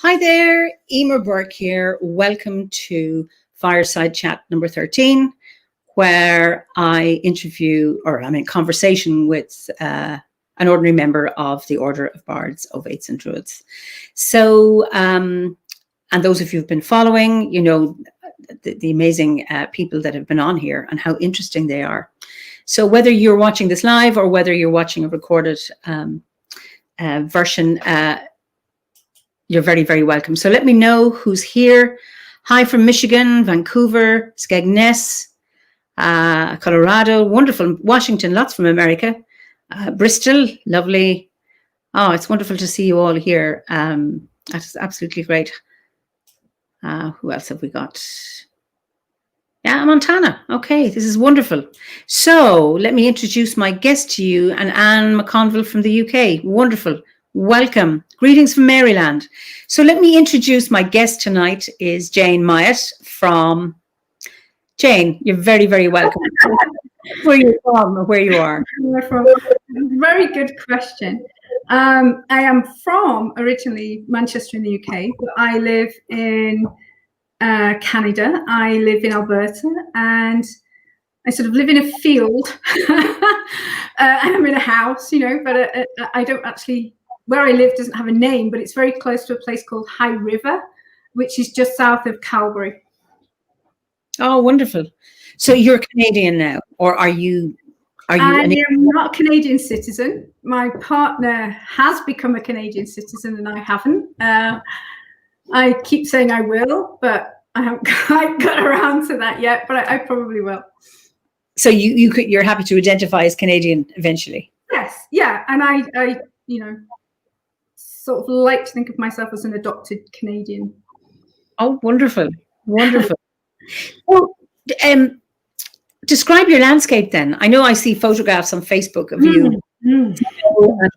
Hi there, Eimear Burke here. Welcome to Fireside Chat number 13, where I interview, or I'm in conversation with an ordinary member of the Order of Bards, Ovates and Druids. So, and those of you who've been following, you know, the amazing people that have been on here and how interesting they are. So whether you're watching this live or whether you're watching a recorded version, you're very, very welcome. So let me know who's here. Hi from Michigan, Vancouver, Skegness, Colorado, wonderful. Washington, lots from America. Bristol, lovely. Oh, it's wonderful to see you all here. That's absolutely great. Who else have we got? Yeah, Montana. Okay, this is wonderful. So let me introduce my guest to you, and Anne McConville from the UK. Wonderful. Welcome. Greetings from Maryland. So let me introduce my guest tonight is Jayne Mayatt from... Jayne, you're very, very welcome. Where you're from or where you are? Very good question. I am from originally Manchester in the UK, but I live in Canada. I live in Alberta, and I sort of live in a field. I'm in a house, you know, but I don't actually... Where I live doesn't have a name, but it's very close to a place called High River, which is just south of Calgary. Oh, wonderful. So you're Canadian now, or are you I am not a Canadian citizen. My partner has become a Canadian citizen and I haven't. I keep saying I will, but I haven't quite got around to that yet, but I probably will. So you're happy to identify as Canadian eventually? Yes, yeah. And I you know, sort of like to think of myself as an adopted Canadian. Oh, wonderful. Wonderful. Well, describe your landscape then. I know I see photographs on Facebook of you and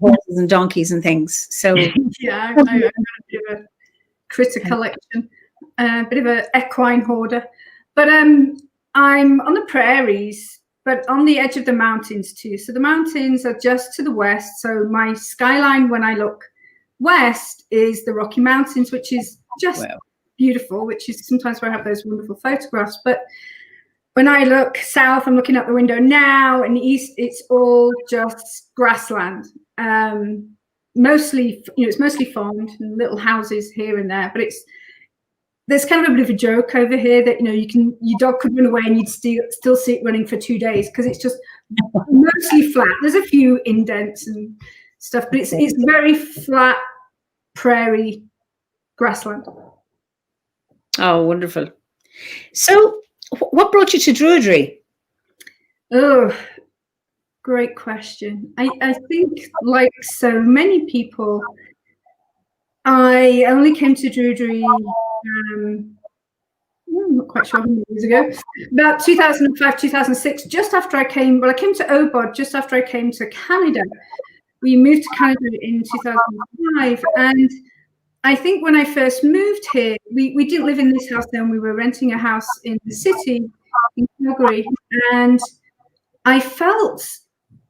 horses and donkeys and things. So yeah, I've got a bit of a critter collection, a bit of an equine hoarder. But I'm on the prairies, but on the edge of the mountains too. So the mountains are just to the west. So my skyline when I look west is the Rocky Mountains, which is just beautiful, which is sometimes where I have those wonderful photographs. But when I look south, I'm looking out the window now, and east, it's all just grassland. Mostly, you know, it's mostly farmed and little houses here and there, but there's kind of a bit of a joke over here that, you know, your dog could run away and you'd still see it running for 2 days because it's just mostly flat. There's a few indents and stuff, but it's very flat prairie grassland. Oh, wonderful. So what brought you to Druidry? Oh, great question. I think, like so many people, I only came to Druidry, I'm not quite sure how many years ago, about 2005, 2006, just after I came to OBOD just after I came to Canada. We moved to Canada in 2005, and I think when I first moved here, we didn't live in this house then. We were renting a house in the city in Calgary, and I felt,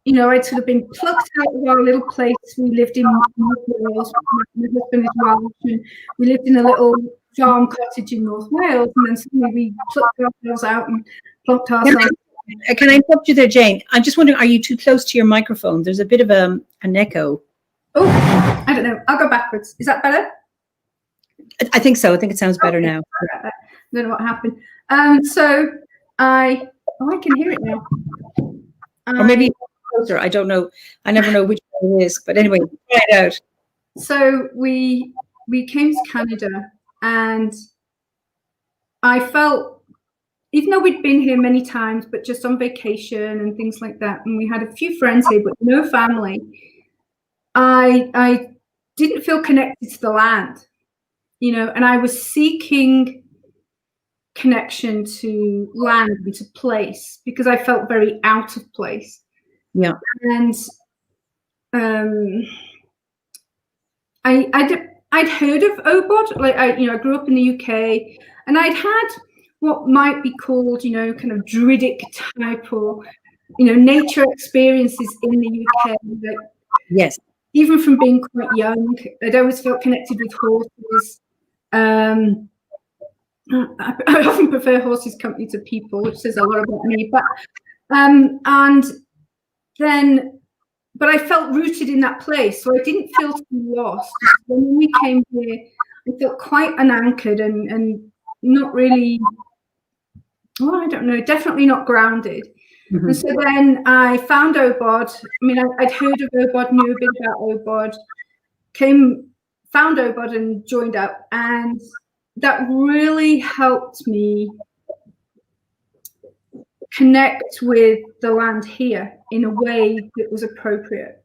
you know, I'd sort of been plucked out of our little place. We lived in North Wales, my husband is Welsh, and we lived in a little farm cottage in North Wales, and then suddenly we plucked ourselves out and plonked ourselves. Can I interrupt you there, Jayne? I'm just wondering, are you too close to your microphone? There's a bit of an echo. Oh, I don't know. I'll go backwards. Is that better? I think so. I think it sounds better now. I don't know what happened. So I can hear it now. Or maybe closer. I don't know. I never know which one it is. But anyway, try it out. So we came to Canada, and I felt, even though we'd been here many times, but just on vacation and things like that, and we had a few friends here, but no family, I didn't feel connected to the land, you know, and I was seeking connection to land and to place because I felt very out of place. Yeah. And I'd heard of OBOD, like I grew up in the UK, and I'd had what might be called, you know, kind of druidic type or, you know, nature experiences in the UK. Like, yes. Even from being quite young, I'd always felt connected with horses. I often prefer horses company to people, which says a lot about me. But but I felt rooted in that place, so I didn't feel too lost. When we came here, I felt quite unanchored and not really. Oh, I don't know. Definitely not grounded. And so then I found OBOD. I mean, I'd heard of OBOD, knew a bit about OBOD, found OBOD and joined up, and that really helped me connect with the land here in a way that was appropriate,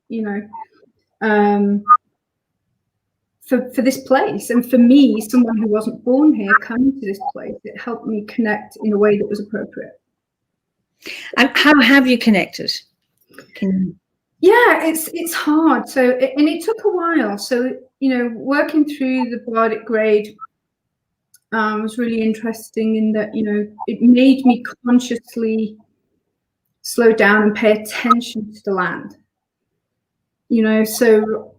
for this place. And for me, someone who wasn't born here, coming to this place, it helped me connect in a way that was appropriate. And how have you connected? Yeah, it's hard. So, and it took a while. So, working through the Bardic grade was really interesting in that, it made me consciously slow down and pay attention to the land. So,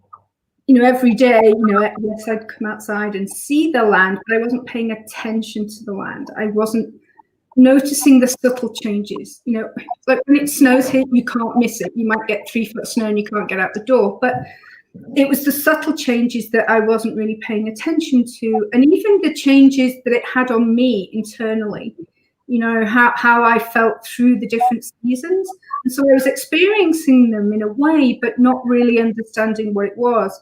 every day, yes, I'd come outside and see the land, but I wasn't paying attention to the land. I wasn't noticing the subtle changes. Like when it snows here, you can't miss it. You might get 3 foot snow and you can't get out the door. But it was the subtle changes that I wasn't really paying attention to, and even the changes that it had on me internally. How I felt through the different seasons. And so I was experiencing them in a way, but not really understanding what it was.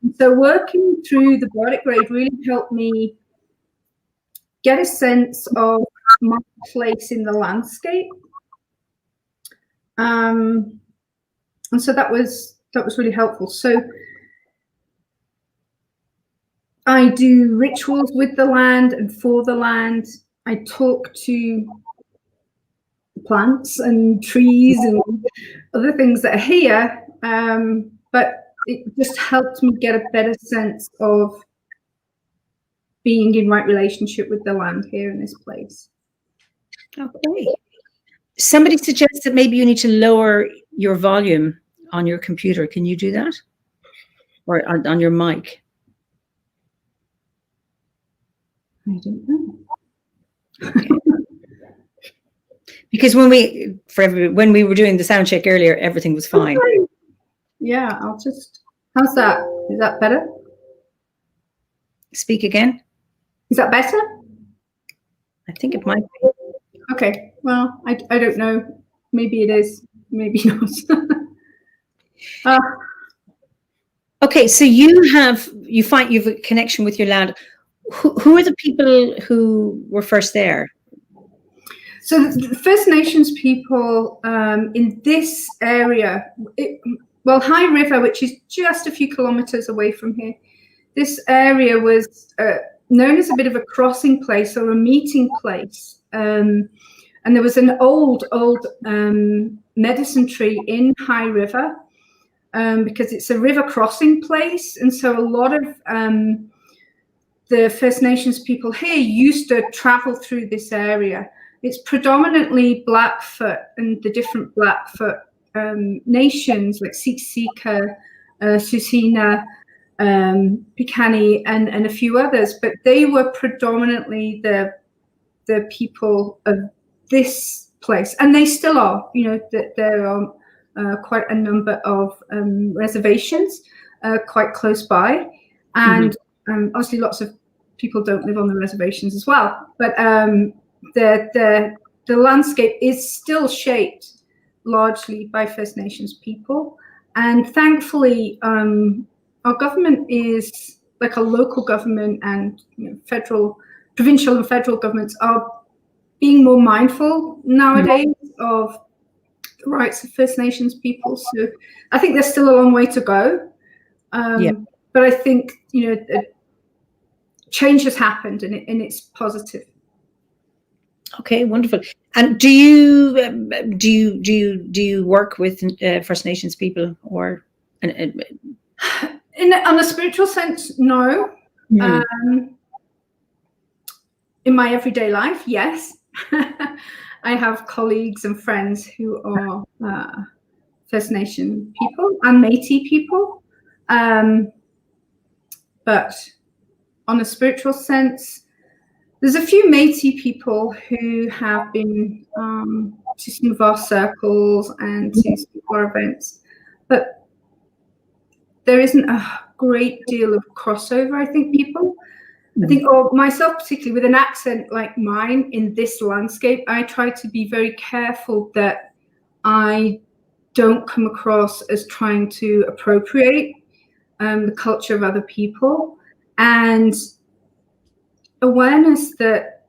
And so working through the Bardic grade really helped me get a sense of my place in the landscape. And so that was really helpful. So I do rituals with the land and for the land. I talk to plants and trees and other things that are here, but it just helped me get a better sense of being in right relationship with the land here in this place. Okay. Somebody suggests that maybe you need to lower your volume on your computer. Can you do that? Or on your mic? I don't know. Okay. Because when we were doing the sound check earlier, everything was fine. Okay. Yeah, how's that? Is that better? Speak again. Is that better? I think it might be. Okay. Well, I don't know. Maybe it is. Maybe not. Okay, so you find you have a connection with your land. Who are the people who were first there? So the First Nations people in this area, High River, which is just a few kilometers away from here, this area was known as a bit of a crossing place or a meeting place. And there was an old medicine tree in High River because it's a river crossing place. And so a lot of the First Nations people here used to travel through this area. It's predominantly Blackfoot and the different Blackfoot nations like Siksika, Susina, Piikani, and a few others, but they were predominantly the people of this place, and they still are. That there are quite a number of reservations quite close by, and obviously lots of people don't live on the reservations as well. But the landscape is still shaped largely by First Nations people, and thankfully our government is like a local government, and provincial and federal governments are being more mindful nowadays of the rights of First Nations people. So I think there's still a long way to go, but I think change has happened, and it's positive. Okay, wonderful. And do you work with First Nations people, or on a spiritual sense, no. In my everyday life, yes. I have colleagues and friends who are First Nation people and Métis people, but on a spiritual sense, there's a few Métis people who have been to some of our circles and to some of our events, but there isn't a great deal of crossover, I think, or myself particularly, with an accent like mine in this landscape, I try to be very careful that I don't come across as trying to appropriate the culture of other people, and awareness that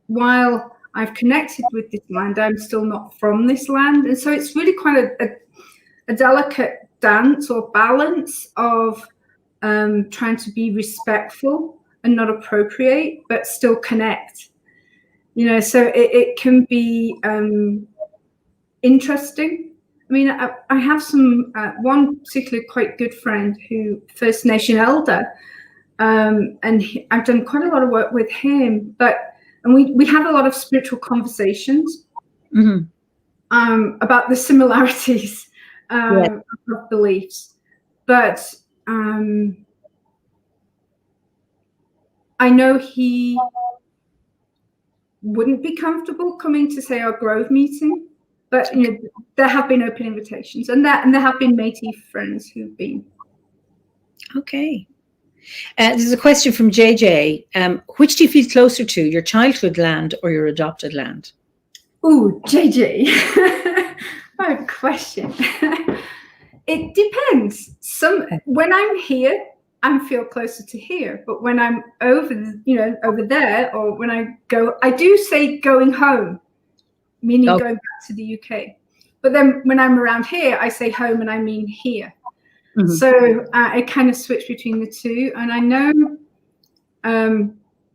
while I've connected with this land, I'm still not from this land. And so it's really quite a delicate dance or balance of trying to be respectful and not appropriate, but still connect. So it can be interesting. I mean, I have one particularly quite good friend who First Nation elder, and I've done quite a lot of work with him, and we have a lot of spiritual conversations about the similarities of beliefs. But I know he wouldn't be comfortable coming to, say, our Grove meeting, but there have been open invitations, and there have been Métis friends who've been. Okay. There's a question from JJ. Which do you feel closer to, your childhood land or your adopted land? Ooh, JJ. What a question. It depends. When I'm here, I feel closer to here, but when I'm over there, or when I go, I do say going home, meaning going back to the UK. But then when I'm around here, I say home and I mean here. So I kind of switch between the two. And I know,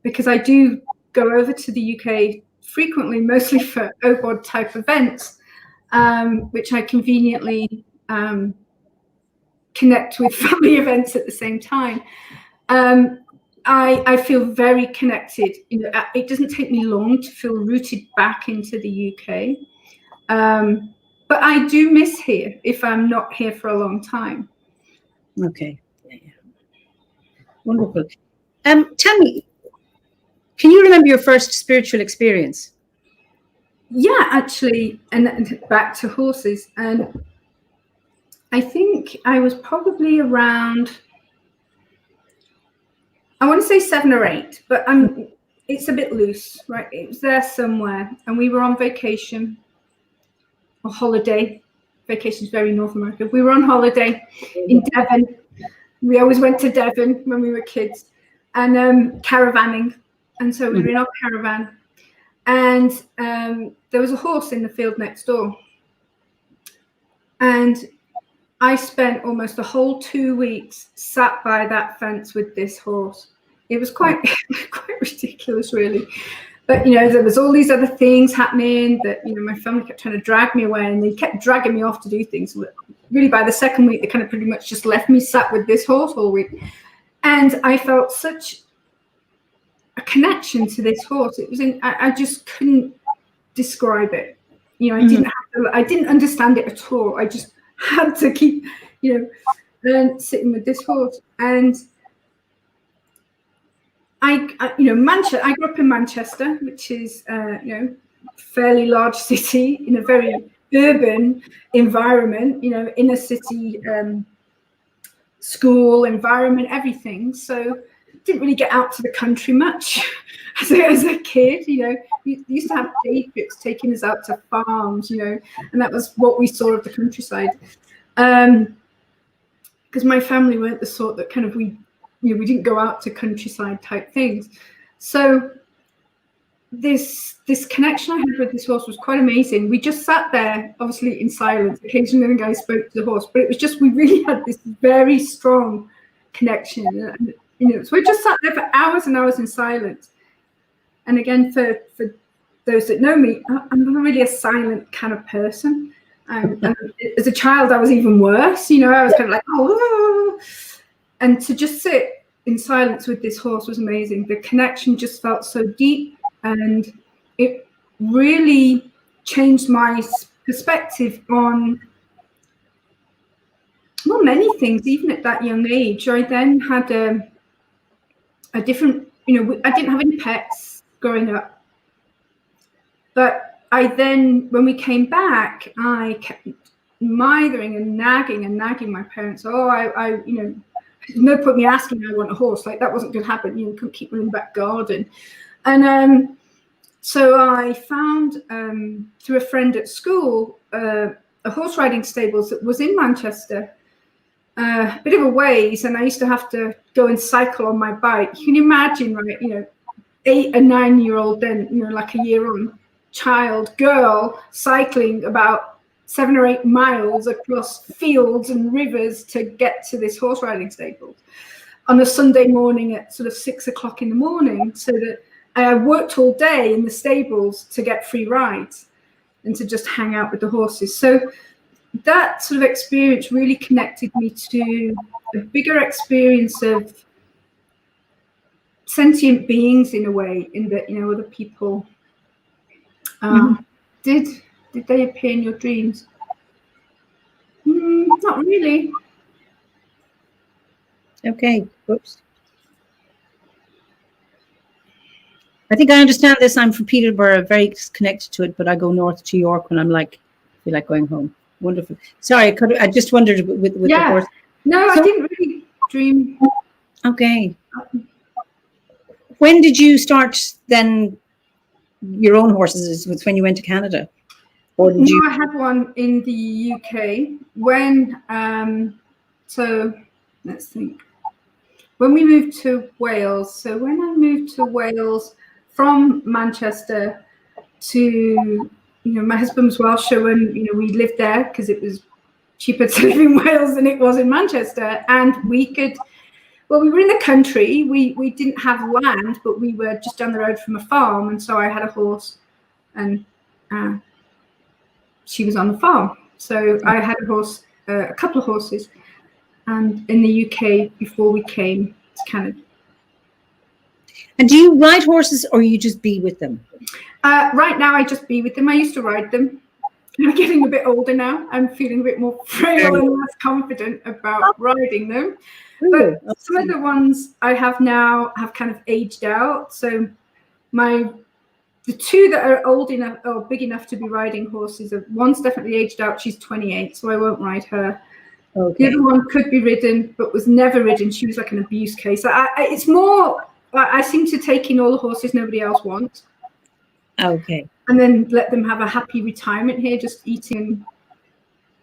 because I do go over to the UK frequently, mostly for OBOD type events, which I conveniently connect with family events at the same time. I feel very connected. It doesn't take me long to feel rooted back into the UK. But I do miss here if I'm not here for a long time. Okay. Yeah. Wonderful. Tell me, can you remember your first spiritual experience? Yeah, actually, and back to horses. And I think I was probably around, I want to say 7 or 8, but it's a bit loose, right? It was there somewhere, and we were on vacation or holiday. Vacation is very North America. We were on holiday in Devon. We always went to Devon when we were kids, and caravanning. And so we were in our caravan, and there was a horse in the field next door. And I spent almost the whole 2 weeks sat by that fence with this horse. It was quite ridiculous, really. But, there was all these other things happening that, my family kept trying to drag me away, and they kept dragging me off to do things. Really, by the second week, they kind of pretty much just left me sat with this horse all week. And I felt such a connection to this horse. It was I just couldn't describe it. I didn't understand it at all. I just had to keep, sitting with this horse. And I grew up in Manchester, which is, fairly large city in a very urban environment, inner city, school environment, everything. So didn't really get out to the country much as a kid. We used to have day trips taking us out to farms, and that was what we saw of the countryside. Because my family weren't the sort that kind of we didn't go out to countryside type things. So this connection I had with this horse was quite amazing. We just sat there, obviously in silence. Occasionally the guy spoke to the horse, but it was just, we really had this very strong connection. And, so we just sat there for hours and hours in silence. And again, for those that know me, I'm not really a silent kind of person. And as a child, I was even worse. I was kind of like, oh. And to just sit in silence with this horse was amazing. The connection just felt so deep, and it really changed my perspective on, well, many things, even at that young age. I then had a different, I didn't have any pets growing up. But when we came back, I kept mithering and nagging my parents. No point me asking, I want a horse. Like, that wasn't going to happen. Couldn't keep running back garden. And so I found, through a friend at school, a horse riding stables that was in Manchester, a bit of a ways, and I used to have to go and cycle on my bike. You can imagine, right? 8 and 9 year old, then like a year on, girl cycling about 7 or 8 miles across fields and rivers to get to this horse riding stable on a Sunday morning at sort of 6 o'clock in the morning, so that I worked all day in the stables to get free rides and to just hang out with the horses. So that sort of experience really connected me to a bigger experience of sentient beings, in a way, in that other people did they appear in your dreams? Not really. Okay. Oops. I think I understand this. I'm from Peterborough, very connected to it, but I go north to York when I'm feel like going home. Wonderful. Sorry, I just wondered with the horse. No, I didn't really dream. Okay. When did you start then your own horses? Was when you went to Canada? Or did you? I had one in the UK when, so let's think. When we moved to Wales, so when I moved to Wales from Manchester to, my husband was Welsh, so when, we lived there because it was cheaper to live in Wales than it was in Manchester. And we were in the country, we didn't have land, but we were just down the road from a farm. And so I had a horse and she was on the farm. So I had a couple of horses, and in the UK before we came to Canada. And do you ride horses, or you just be with them? Right now, I just be with them. I used to ride them. I'm getting a bit older now. I'm feeling a bit more frail and less confident about riding them. But some of the ones I have now have kind of aged out. So the two that are old enough or big enough to be riding horses, one's definitely aged out. She's 28, so I won't ride her. Okay. The other one could be ridden, but was never ridden. She was like an abuse case. It's more, I seem to take in all the horses nobody else wants. Okay. And then let them have a happy retirement here, just eating and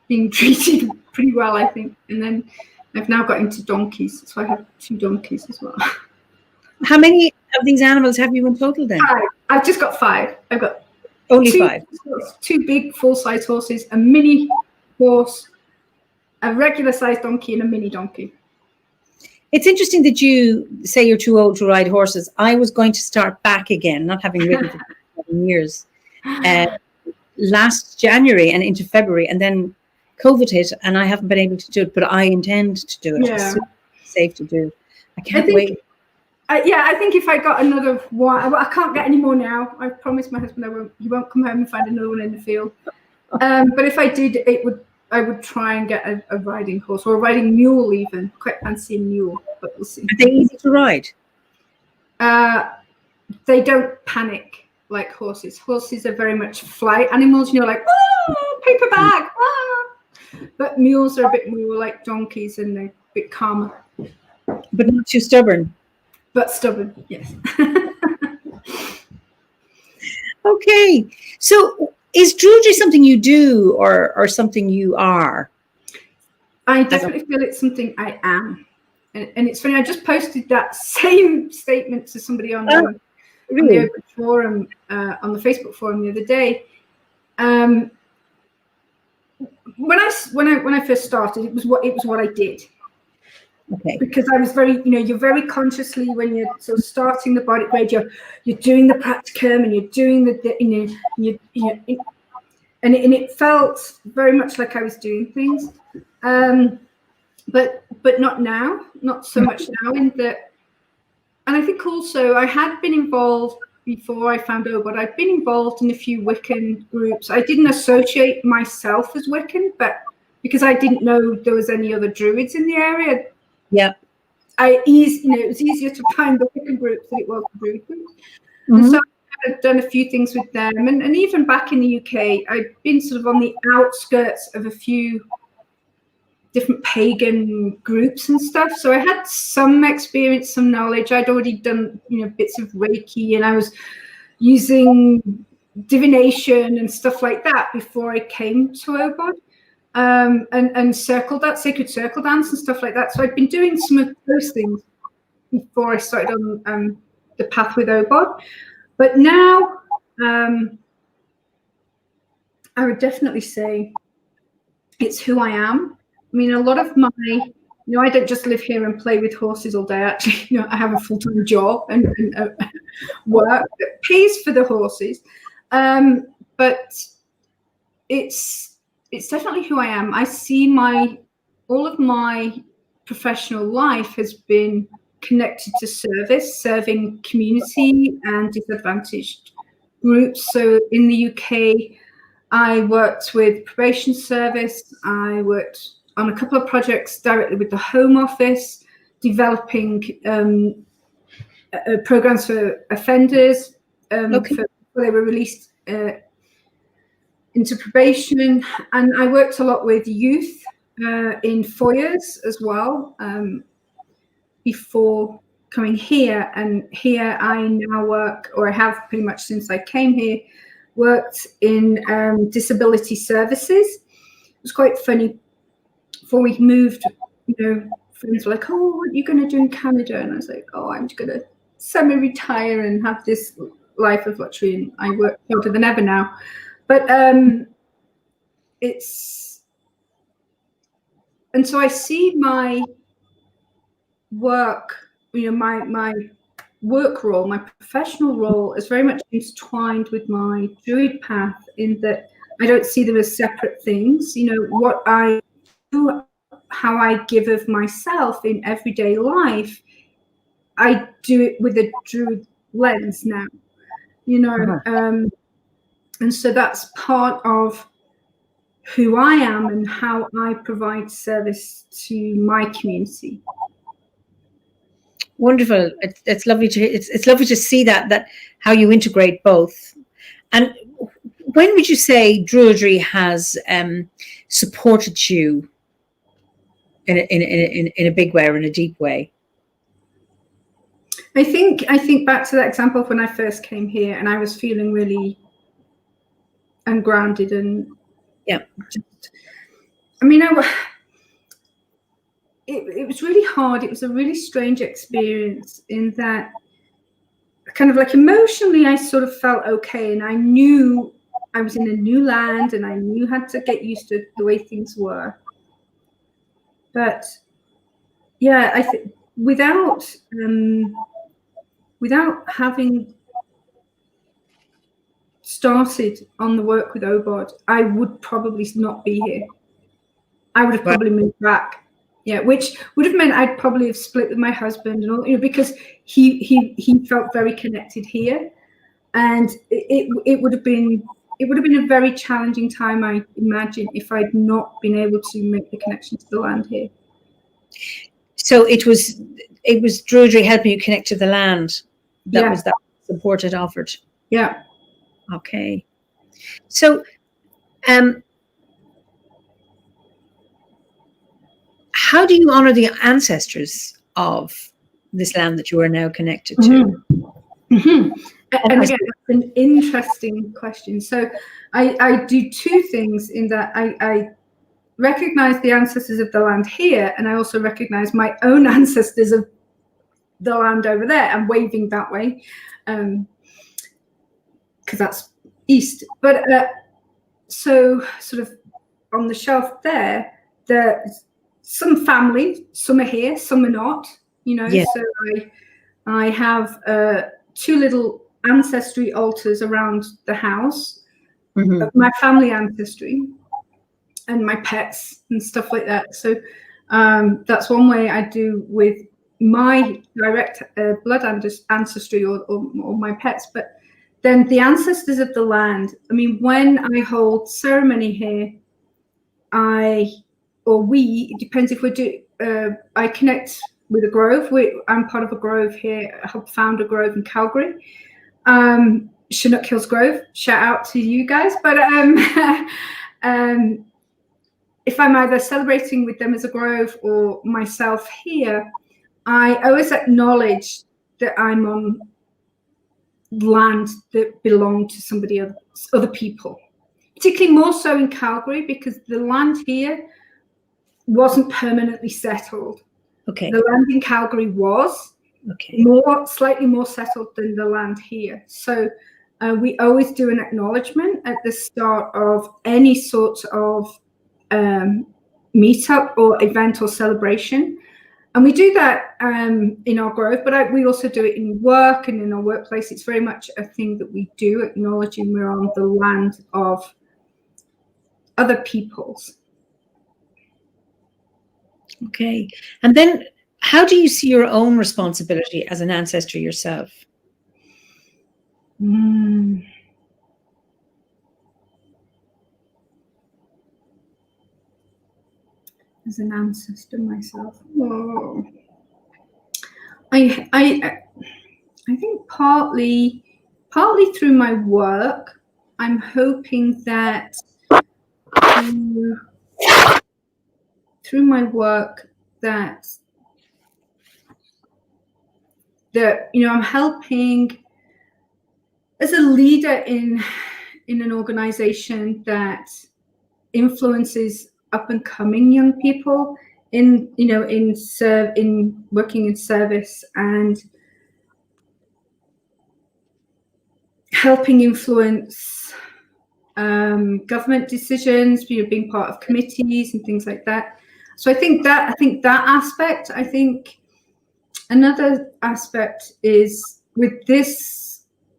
being treated pretty well, I think. And then I've now got into donkeys, so I have 2 donkeys as well. How many of these animals have you in total then? 5. I've just got 5. I've got only 5. 2 big full-size horses, a mini horse, a regular-sized donkey, and a mini donkey. It's interesting that you say you're too old to ride horses. I was going to start back again, not having ridden for 7 years, last January and into February, and then COVID hit, and I haven't been able to do it, but I intend to do it. Yeah. It's safe to do. I can't wait. I think if I got another one, I can't get any more now. I promised my husband he won't come home and find another one in the field. But if I did, I would try and get a riding horse or a riding mule even. Quite fancy a mule, but we'll see. Are they easy to ride? They don't panic like horses. Horses are very much flight animals, like, paper bag, But mules are a bit more like donkeys, and they're a bit calmer. But not too stubborn. But stubborn, yes. Okay. So is Druidry something you do or something you are? I definitely feel it's something I am. And it's funny, I just posted that same statement to somebody on the open forum, on the Facebook forum the other day. When I first started, it was what I did. Okay. Because I was very, you're very consciously, when you're sort of starting the Bardic grade, you're doing the practicum and you're doing and it felt very much like I was doing things, but not now, not so much now in that. And I think also I had been involved before I found OBOD. I'd been involved in a few Wiccan groups. I didn't associate myself as Wiccan, but because I didn't know there was any other druids in the area. Yeah. it was easier to find the Wiccan groups than it was the Druid groups. Mm-hmm. And so I've done a few things with them. And even back in the UK, I've been sort of on the outskirts of a few different pagan groups and stuff. So I had some experience, some knowledge. I'd already done, bits of Reiki, and I was using divination and stuff like that before I came to OBOD. And sacred circle dance and stuff like that. So I'd been doing some of those things before I started on the path with OBOD. But now, I would definitely say it's who I am. I mean, a lot of my, I don't just live here and play with horses all day. Actually, I have a full-time job and work that pays for the horses. But it's definitely who I am. I see all of my professional life has been connected to serving community and disadvantaged groups. So in the UK, I worked with probation service. I worked on a couple of projects directly with the Home Office, developing programs for offenders before they were released into probation. And I worked a lot with youth in foyers as well before coming here. And here I now work, or I have pretty much since I came here, worked in disability services. It was quite funny. Before we moved, friends were like, "Oh, what are you going to do in Canada?" And I was like, "Oh, I'm going to semi-retire and have this life of luxury." And I work harder than ever now. But and so I see my work, my work role, my professional role, is very much intertwined with my Druid path, in that I don't see them as separate things. What I do, how I give of myself in everyday life, I do it with a Druid lens now, and so that's part of who I am and how I provide service to my community. Wonderful. It's lovely to it's lovely to see that how you integrate both. And when would you say Druidry has supported you in a big way or in a deep way? I think back to that example of when I first came here and I was feeling really ungrounded and it was really hard. It was a really strange experience in that kind of like emotionally I sort of felt okay, and I knew I was in a new land and I knew how to get used to the way things were. But yeah, I think without having started on the work with OBOD, I would probably not be here. I would have probably moved back. Yeah, which would have meant I'd probably have split with my husband and all, because he felt very connected here, and it would have been a very challenging time, I imagine, if I'd not been able to make the connection to the land here. So it was Druidry helping you connect to the land. That was that support it offered. Yeah. Okay. So, how do you honor the ancestors of this land that you are now connected to? Mm-hmm. Mm-hmm. And again, that's an interesting question. So I do two things in that I recognize the ancestors of the land here, and I also recognize my own ancestors of the land over there. I'm waving that way because that's east. But so sort of on the shelf there, there's some family, some are here, some are not, So I have two little ancestry altars around the house, of my family ancestry and my pets and stuff like that. So that's one way I do with my direct blood ancestry or my pets. But then the ancestors of the land, I mean, when I hold ceremony here, it depends if we do, I connect with a grove. I'm part of a grove here. I helped found a grove in Calgary. Chinook Hills Grove. Shout out to you guys. But if I'm either celebrating with them as a grove or myself here, I always acknowledge that I'm on land that belong to somebody else, other people. Particularly more so in Calgary, because the land here wasn't permanently settled. Okay. The land in Calgary was slightly more settled than the land here. So we always do an acknowledgement at the start of any sort of meetup or event or celebration. And we do that in our grove, but we also do it in work and in our workplace. It's very much a thing that we do, acknowledging we're on the land of other peoples. Okay. And then how do you see your own responsibility as an ancestor yourself? As an ancestor myself. Whoa. I think partly through my work, I'm hoping that through my work that I'm helping as a leader in an organization that influences up and coming young people in working in service and helping influence government decisions, being part of committees and things like that. So I think that aspect. I think another aspect is with this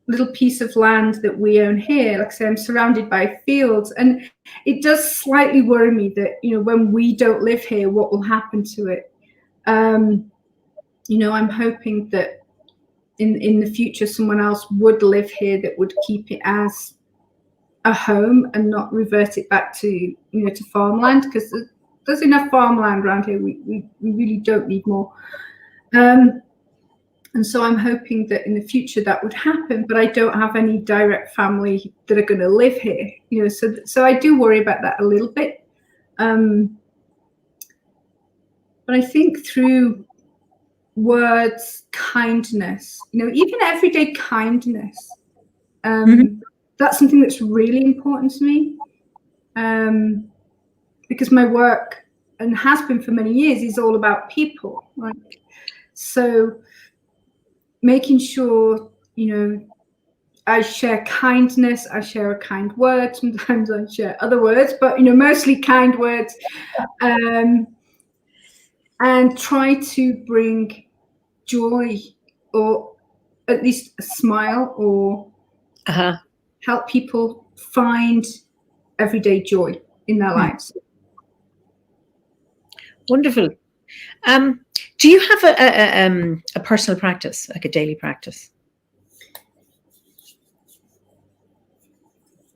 little piece of land that we own here. Like I say, I'm surrounded by fields, and it does slightly worry me that when we don't live here, what will happen to it? I'm hoping that in the future someone else would live here that would keep it as a home and not revert it back to to farmland, because there's enough farmland around here. We really don't need more. And so I'm hoping that in the future that would happen, but I don't have any direct family that are going to live here, so I do worry about that a little bit. But I think through words, kindness, even everyday kindness, that's something that's really important to me, because my work, and has been for many years, is all about people, right? So making sure, I share kindness, I share a kind word, sometimes I share other words, but, mostly kind words, and try to bring joy, or at least a smile, or help people find everyday joy in their lives. Wonderful. Do you have a personal practice, like a daily practice?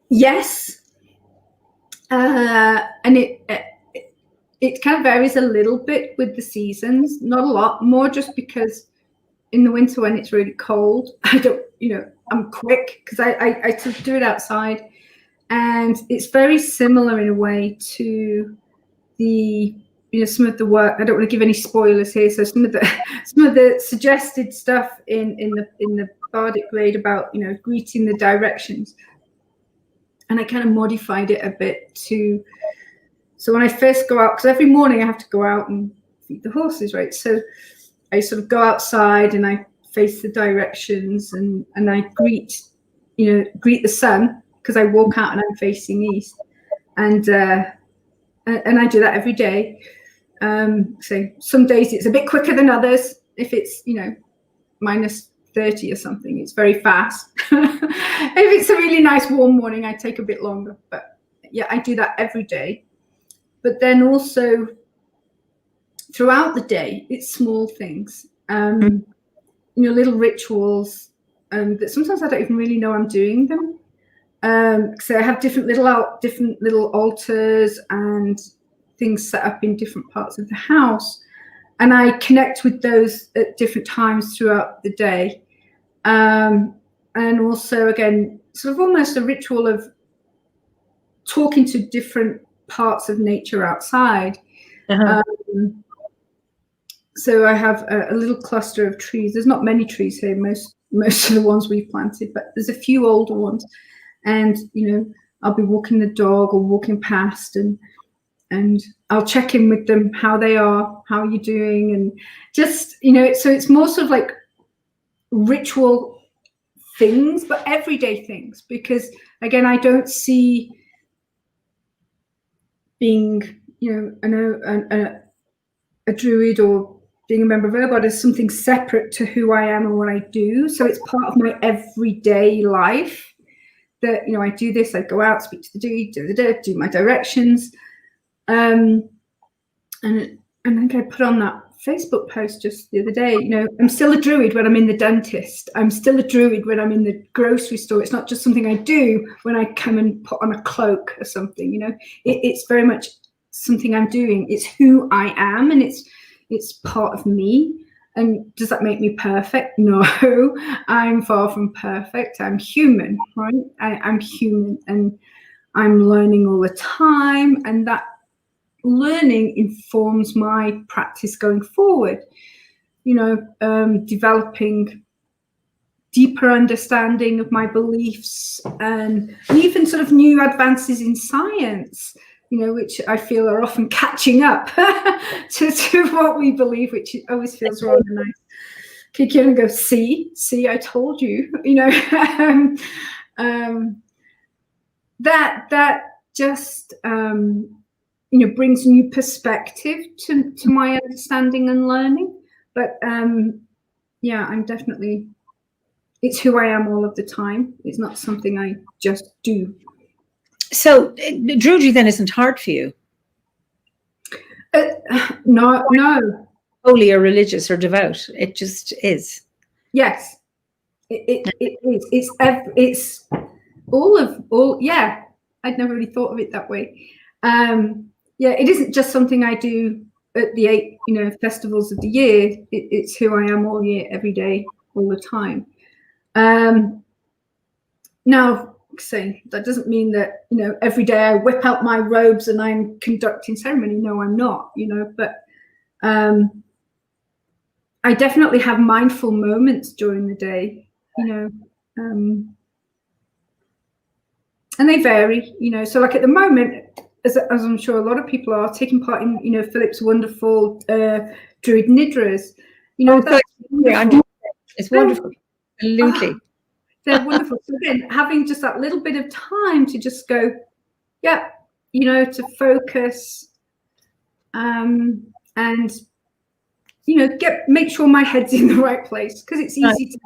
Yes, and it kind of varies a little bit with the seasons. Not a lot, more just because in the winter when it's really cold, I don't, I'm quick because I sort of do it outside, and it's very similar in a way to the some of the work. I don't want to give any spoilers here. So some of the suggested stuff in the Bardic grade about greeting the directions, and I kind of modified it a bit to. So when I first go out, because every morning I have to go out and feed the horses, right? So I sort of go outside and I face the directions, and I greet the sun, because I walk out and I'm facing east, and I do that every day. So some days it's a bit quicker than others. If it's minus 30 or something, it's very fast. If it's a really nice warm morning, I take a bit longer. But yeah, I do that every day. But then also throughout the day, it's small things, little rituals, that sometimes I don't even really know I'm doing them. So I have different little altars and things set up in different parts of the house, and I connect with those at different times throughout the day. And also, again, sort of almost a ritual of talking to different parts of nature outside. So I have a little cluster of trees. There's not many trees here, most of the ones we've planted, but there's a few older ones. And, you know, I'll be walking the dog or walking past, and I'll check in with them, how they are, how are you doing? And just, you know, so it's more sort of like ritual things, but everyday things, because again, I don't see being, you know, a druid or being a member of OBOD as something separate to who I am and what I do. So it's part of my everyday life that, you know, I do this, I go out, speak to the druid, do my directions. And I think I put on that Facebook post just the other day, you know, I'm still a druid when I'm in the dentist. I'm still a druid when I'm in the grocery store. It's not just something I do when I come and put on a cloak or something, you know. It's very much something I'm doing. It's who I am, and it's part of me. And does that make me perfect? No, I'm far from perfect. I'm human, right? I'm human, and I'm learning all the time, and that learning informs my practice going forward. You know, developing deeper understanding of my beliefs, and even sort of new advances in science, you know, which I feel are often catching up to what we believe, which always feels rather nice. Kick in and go, see, I told you, you know. That just you know, brings new perspective to my understanding and learning. But yeah, I'm definitely, it's who I am all of the time. It's not something I just do. So Druidry then isn't hard for you? No. Holy or religious or devout, it just is. Yes, it is. It's all. Yeah, I'd never really thought of it that way. Yeah, it isn't just something I do at the 8, you know, festivals of the year. It's who I am all year, every day, all the time. Now, say that doesn't mean that, you know, every day I whip out my robes and I'm conducting ceremony. No, I'm not, you know, but I definitely have mindful moments during the day, you know, and they vary, you know. So like at the moment, as I'm sure a lot of people are taking part in, you know, Philip's wonderful Druid Nidras, you know, that's wonderful. It's wonderful. Absolutely. They're wonderful. So again, having just that little bit of time to just go, yeah, you know, to focus, and, you know, make sure my head's in the right place, because it's easy to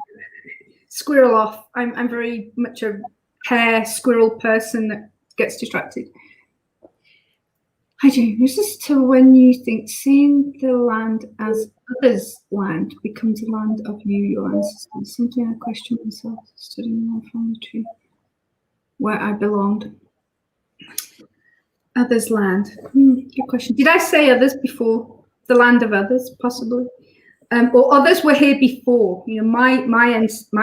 squirrel off. I'm very much a hare squirrel person that gets distracted. Hi, Jayne. This is to when you think seeing the land as others' land becomes the land of you, your ancestors. Something I question myself, studying my family tree, where I belonged. Others' land. Good question. Did I say others before? The land of others, possibly, or others were here before. You know, my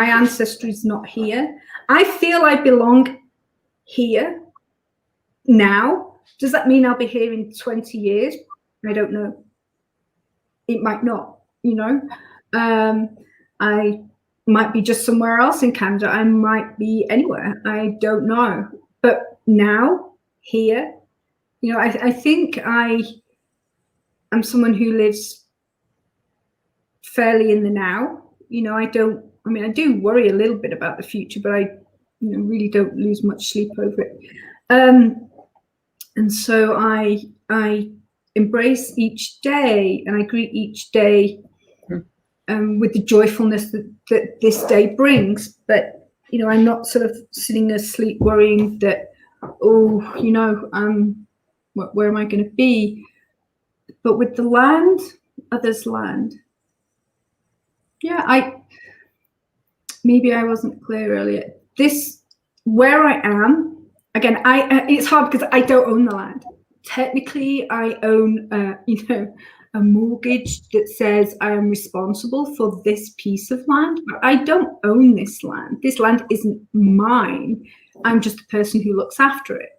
ancestry is not here. I feel I belong here now. Does that mean I'll be here in 20 years? I don't know. It might not, you know. I might be just somewhere else in Canada. I might be anywhere. I don't know. But now, here, you know, I think I'm someone who lives fairly in the now. You know, I do worry a little bit about the future, but I, you know, really don't lose much sleep over it. And so I embrace each day, and I greet each day with the joyfulness that this day brings. But, you know, I'm not sort of sitting asleep worrying that, oh, you know, where am I going to be? But with the land, others' land. Yeah, maybe I wasn't clear earlier. Where I am, again, it's hard because I don't own the land. Technically, I own, you know, a mortgage that says I am responsible for this piece of land, but I don't own this land. This land isn't mine. I'm just the person who looks after it.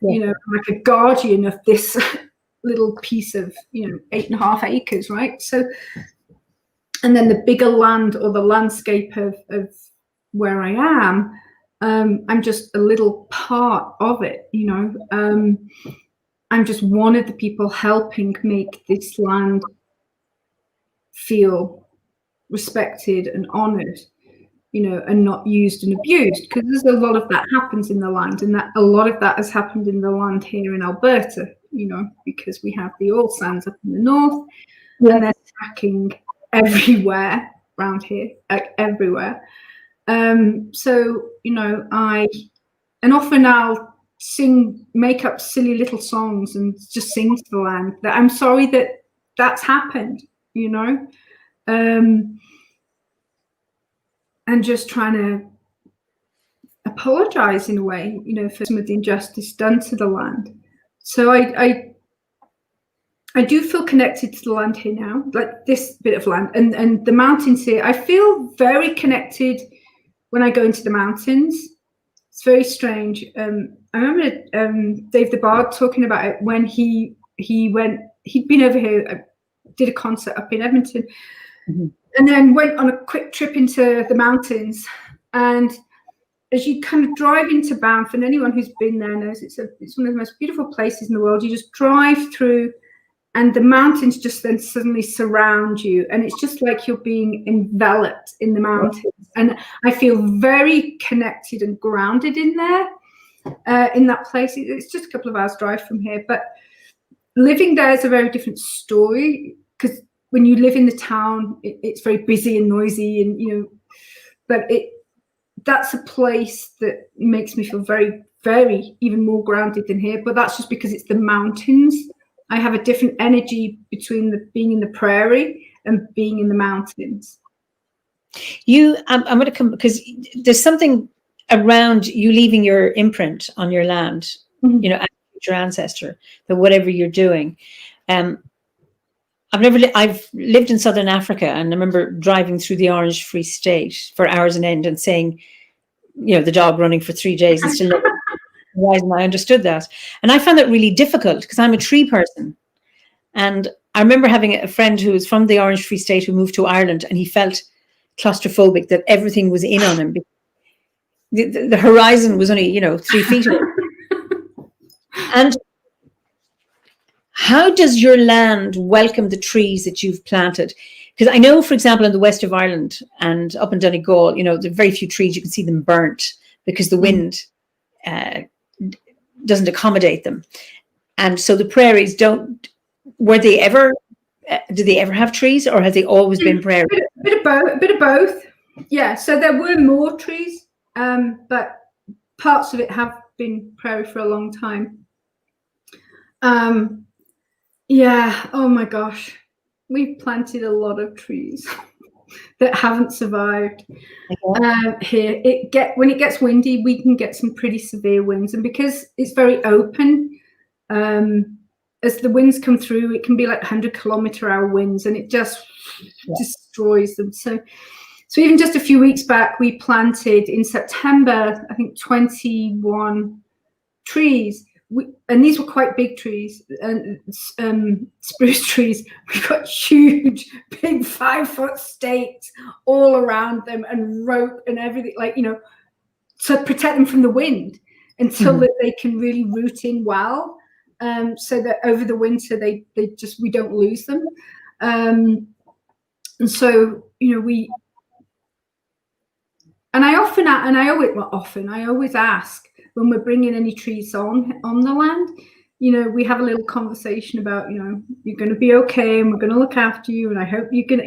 Yeah. You know, I'm like a guardian of this little piece of, 8.5 acres, right? So, and then the bigger land or the landscape of where I am, I'm just a little part of it, I'm just one of the people helping make this land feel respected and honoured, and not used and abused, because there's a lot of that happens in the land, and that a lot of that has happened in the land here in Alberta, because we have the oil sands up in the north, and they're fracking everywhere around here, like everywhere. So, often I'll make up silly little songs and just sing to the land that I'm sorry that that's happened, and just trying to apologize in a way, for some of the injustice done to the land. So I do feel connected to the land here now, like this bit of land, and the mountains here. I feel very connected when I go into the mountains. It's very strange. I remember Dave the Bard talking about it when he'd been over here, did a concert up in Edmonton, and then went on a quick trip into the mountains. And as you kind of drive into Banff, and anyone who's been there knows it's one of the most beautiful places in the world. You just drive through, and the mountains just then suddenly surround you, and it's just like you're being enveloped in the mountains. And I feel very connected and grounded in there, in that place. It's just a couple of hours drive from here, but living there is a very different story, because when you live in the town, it's very busy and noisy, and but that's a place that makes me feel very, very even more grounded than here. But that's just because it's the mountains. I have a different energy between being in the prairie and being in the mountains. I'm going to come, because there's something around you leaving your imprint on your land, your ancestor, that whatever you're doing. I've lived in Southern Africa, and I remember driving through the Orange Free State for hours on end and saying, the dog running for 3 days and still never realizing I understood that. And I found that really difficult, because I'm a tree person. And I remember having a friend who was from the Orange Free State who moved to Ireland, and he felt claustrophobic, that everything was in on him. The horizon was only, 3 feet away. And how does your land welcome the trees that you've planted? Because I know, for example, in the west of Ireland and up in Donegal, there are very few trees. You can see them burnt because the wind doesn't accommodate them. And so the prairies do they ever have trees, or have they always been prairie? A bit of both. Yeah, so there were more trees, but parts of it have been prairie for a long time. Yeah, oh my gosh, we've planted a lot of trees that haven't survived. Here, when it gets windy, we can get some pretty severe winds, and because it's very open, as the winds come through, it can be like 100-kilometer-hour winds, and it just destroys them. So even just a few weeks back, we planted in September, I think, 21 trees. And these were quite big trees, and spruce trees. We've got huge, big 5-foot stakes all around them, and rope and everything, to protect them from the wind until that they can really root in well, so that over the winter we don't lose them. And so I always ask, when we're bringing any trees on the land, we have a little conversation about, you're going to be okay, and we're going to look after you, and I hope you can,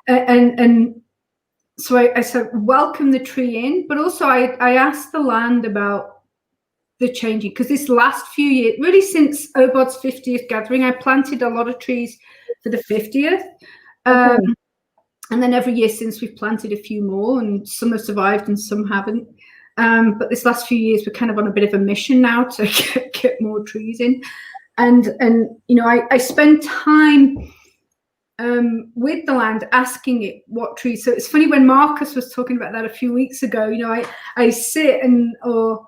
and so I said, welcome the tree in, but also I asked the land about the changing, because this last few years, really since OBOD's 50th gathering, I planted a lot of trees for the 50th. And then every year since, we've planted a few more, and some have survived and some haven't. But this last few years, we're kind of on a bit of a mission now to get more trees in. And you know, I spend time with the land, asking it what trees. So it's funny, when Marcus was talking about that a few weeks ago, you know, I sit and or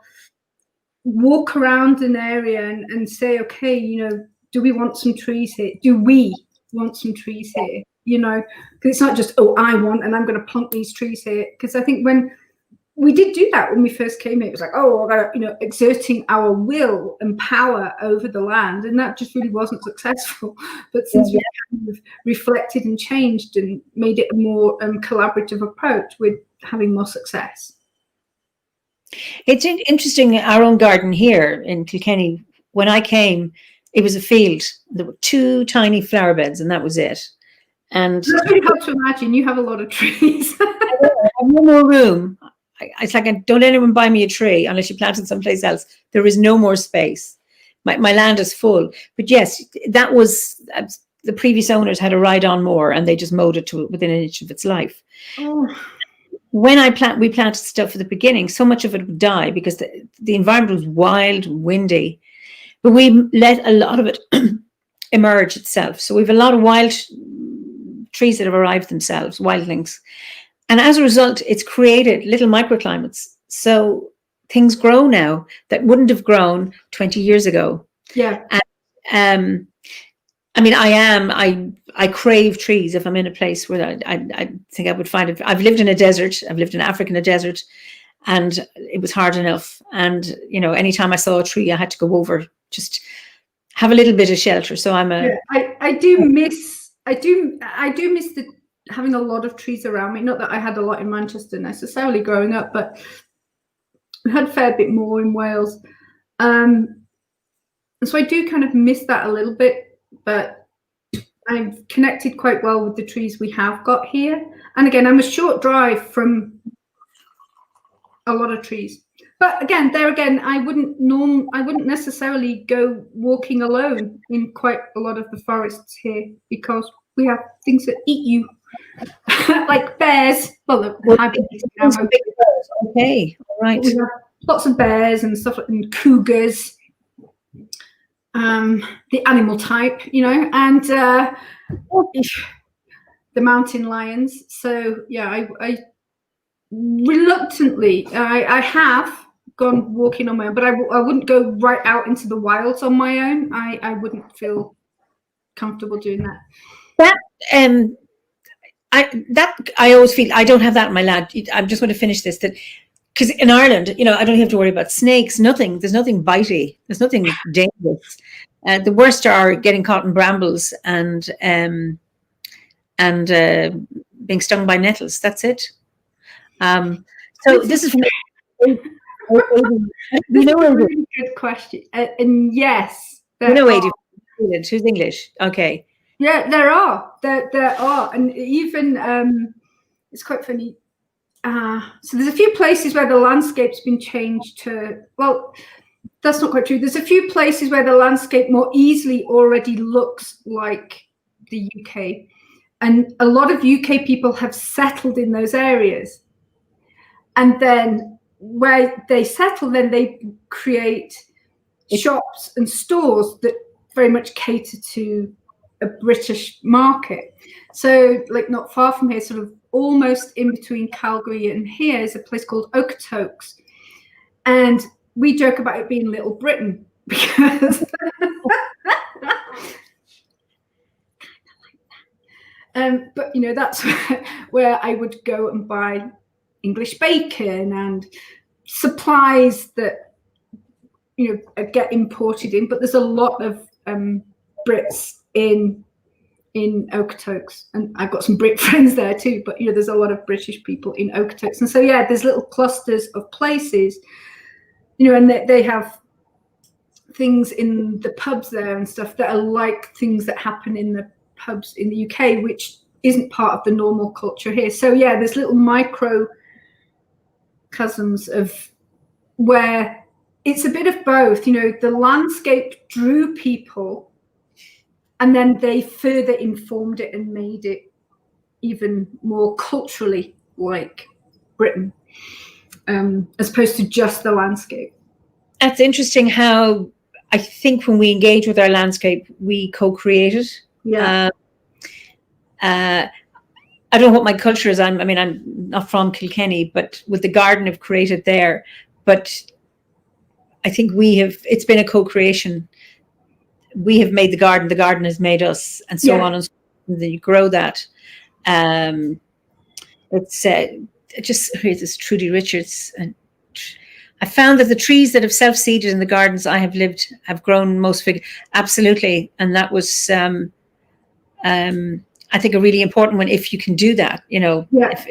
walk around an area and say, okay, you know, do we want some trees here? Do we want some trees here? You know, because it's not just, oh, I want, and I'm going to plonk these trees here. Because I think when we did do that when we first came here, it was like, oh, we're gonna, you know, exerting our will and power over the land, and that just really wasn't successful. But since we kind of reflected and changed and made it a more collaborative approach, we're having more success. It's interesting. Our own garden here in Kilkenny, when I came, it was a field. There were 2 tiny flower beds, and that was it. And it's really hard to imagine. You have a lot of trees. I have no more room. It's like, don't anyone buy me a tree unless you plant it someplace else. There is no more space. My land is full. But yes, that was, the previous owners had a ride-on mower, and they just mowed it to within an inch of its life. Oh. When we planted stuff at the beginning, so much of it would die because the environment was wild, windy. But we let a lot of it emerge itself. So we have a lot of wild trees that have arrived themselves, wildlings. And as a result, it's created little microclimates. So things grow now that wouldn't have grown 20 years ago. Yeah. And, I mean, I crave trees if I'm in a place where I think I would find it. I've lived in a desert. I've lived in Africa in a desert, and it was hard enough. And, you know, anytime I saw a tree, I had to go over, just have a little bit of shelter. So I'm a... Yeah, I do miss having a lot of trees around me. Not that I had a lot in Manchester necessarily growing up, but I had a fair bit more in Wales. And so I do kind of miss that a little bit, but I've connected quite well with the trees we have got here. And again, I'm a short drive from a lot of trees. But again, I wouldn't necessarily go walking alone in quite a lot of the forests here, because we have things that eat you. Like bears. Well, okay, all right. We have lots of bears and stuff, and cougars, the animal type, you know, and the mountain lions. So yeah, I reluctantly, I have gone walking on my own, but I wouldn't go right out into the wilds on my own. I wouldn't feel comfortable doing that. I always feel I don't have that in my land. I'm just going to finish this, that because in Ireland, you know, I don't have to worry about snakes. Nothing. There's nothing bitey. There's nothing dangerous. The worst are getting caught in brambles and being stung by nettles. That's it. So this is you know, a really good question. And yes, who's English? Okay. Yeah, there are, and even it's quite funny. So there's a few places where the landscape's been changed to, well, that's not quite true. There's a few places where the landscape more easily already looks like the UK, and a lot of UK people have settled in those areas. And then where they settle, then they create shops and stores that very much cater to a British market. So like not far from here, sort of almost in between Calgary and here, is a place called Okotoks. And we joke about it being Little Britain, because but you know, that's where I would go and buy English bacon and supplies that, you know, get imported in. But there's a lot of Brits in Okotoks, and I've got some Brit friends there too, but you know, there's a lot of British people in Okotoks. And so yeah, there's little clusters of places, you know, and they have things in the pubs there and stuff that are like things that happen in the pubs in the UK, which isn't part of the normal culture here. So yeah, there's little microcosms of where it's a bit of both, you know, the landscape drew people, and then they further informed it and made it even more culturally like Britain, as opposed to just the landscape. That's interesting how I think when we engage with our landscape, we co-create it. Yeah. I don't know what my culture is. I'm not from Kilkenny, but with the garden I've created there. But I think it's been a co-creation. We have made the garden has made us, and so on and so on. Then you grow that. Here's Trudy Richards. And I found that the trees that have self-seeded in the gardens I have lived have grown most absolutely. And that was, I think, a really important one if you can do that, you know. Yeah.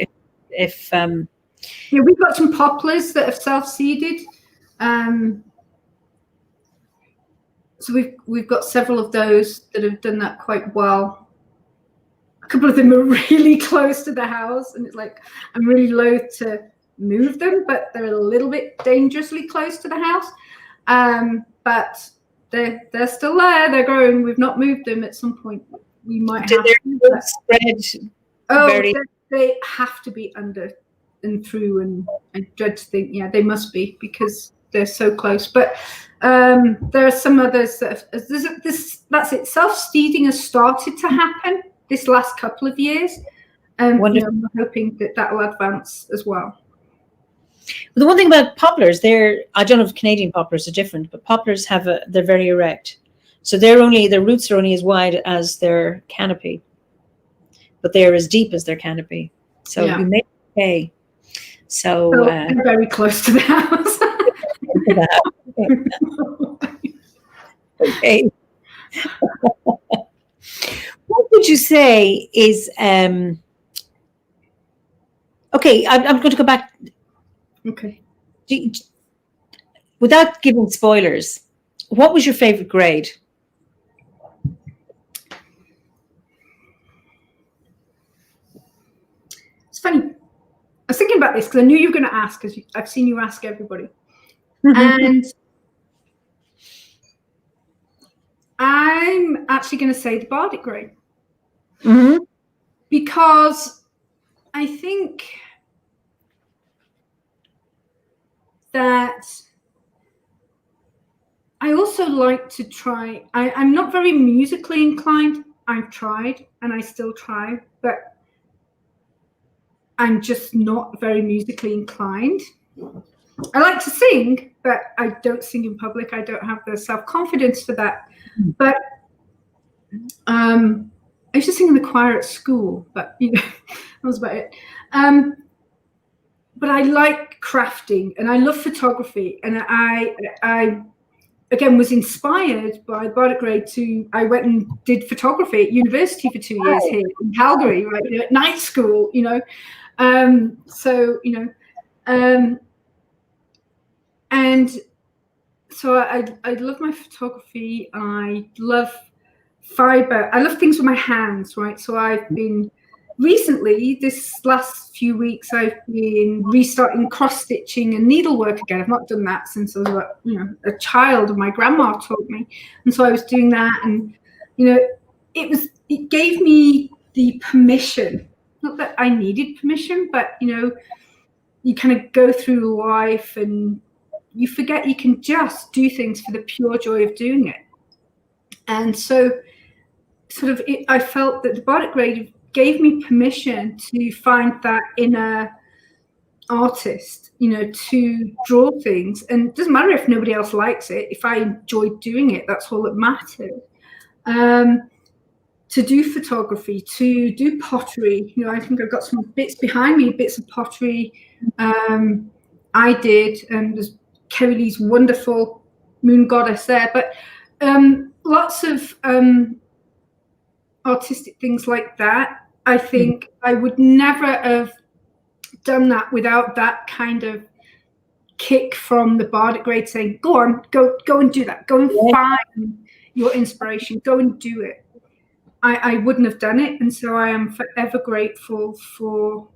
If we've got some poplars that have self-seeded. So we've got several of those that have done that quite well. A couple of them are really close to the house, and it's like I'm really loath to move them, but they're a little bit dangerously close to the house. But they're still there. They're growing. We've not moved them. At some point, we might have to spread. They have to be under and through, and I dread to think, they must be, because they're so close. But there are some others that that's it. Self-seeding has started to happen this last couple of years, and I'm hoping that will advance as well. The one thing about poplars, I don't know if Canadian poplars are different, but poplars they're very erect, so their roots are only as wide as their canopy, but they're as deep as their canopy. So you may be okay. So they're very close to the house. Okay. What would you say is okay? I'm going to go back. Okay. Without giving spoilers, what was your favorite grade? It's funny. I was thinking about this because I knew you were going to ask, because I've seen you ask everybody. And I'm actually going to say the Bardic grade. Because I think that I also like to try. I'm not very musically inclined. I've tried, and I still try, but I'm just not very musically inclined. I like to sing, but I don't sing in public. I don't have the self-confidence for that. But I used to sing in the choir at school, but that was about it. But I like crafting, and I love photography, and I again was inspired by Bardic grade I went and did photography at university for 2 years here in Calgary, right, at night school, and so I love my photography. I love fiber. I love things with my hands, right? So I've been recently, this last few weeks, I've been restarting cross-stitching and needlework again. I've not done that since I was a child, and my grandma taught me. And so I was doing that, and it gave me the permission, not that I needed permission, but you kind of go through life and you forget you can just do things for the pure joy of doing it. And so I felt that the Bardic grade gave me permission to find that inner artist, to draw things. And it doesn't matter if nobody else likes it. If I enjoy doing it, that's all that matters. To do photography, to do pottery. I think I've got some bits behind me, bits of pottery I did. And there's Kerry Lee's wonderful moon goddess there. But lots of artistic things like that. I think I would never have done that without that kind of kick from the Bardic grade saying, go on, go and do that. Go and find your inspiration. Go and do it. I wouldn't have done it. And so I am forever grateful for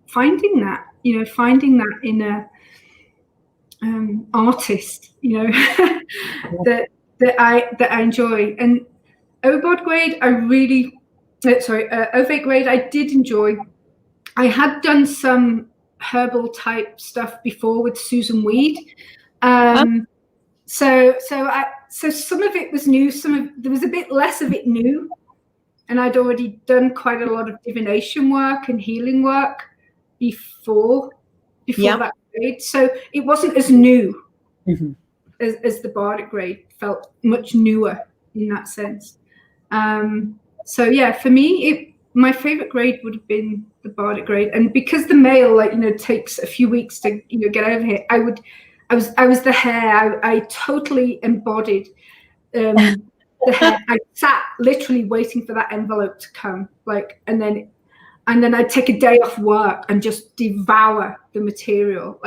finding that, finding that inner artist, that I enjoy. And OBOD grade, OVA grade, I did enjoy. I had done some herbal type stuff before with Susan Weed. So some of it was new. There was a bit less of it new, and I'd already done quite a lot of divination work and healing work before that grade. So it wasn't as new as the Bardic grade. Felt much newer in that sense. So yeah, for me, my favorite grade would have been the Bardic grade, and because the mail, takes a few weeks to get over here, I was the hare. I totally embodied the hare. I sat literally waiting for that envelope to come, and then I'd take a day off work and just devour the material.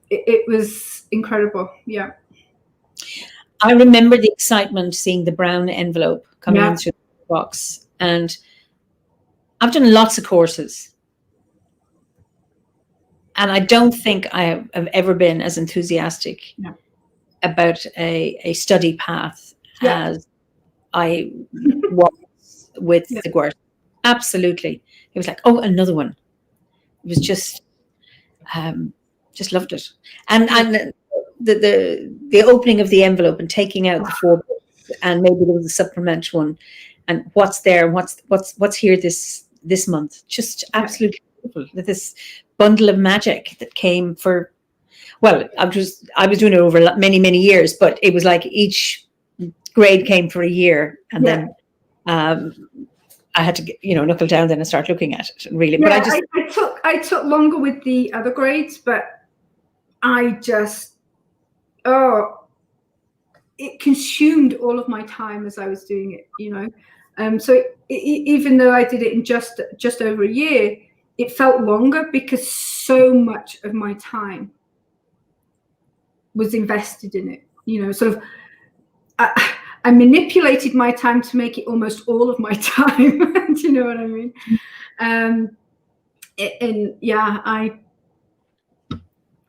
It was incredible. Yeah. I remember the excitement seeing the brown envelope coming in through the box, and I've done lots of courses, and I don't think I have ever been as enthusiastic about a study path as I was with the Guard. Absolutely. It was like, oh, another one. It was just loved it. And the opening of the envelope and taking out the 4 books, and maybe there was a supplement one, and what's there, what's here this month. Just absolutely beautiful. This bundle of magic that came for, well, I was doing it over many years, but it was like each grade came for a year, and then I had to knuckle down then and start looking at it. Really, but I took longer with the other grades, but it consumed all of my time as I was doing it. So even though I did it in just over a year, it felt longer because so much of my time was invested in it. Sort of, I manipulated my time to make it almost all of my time. Do you know what I mean?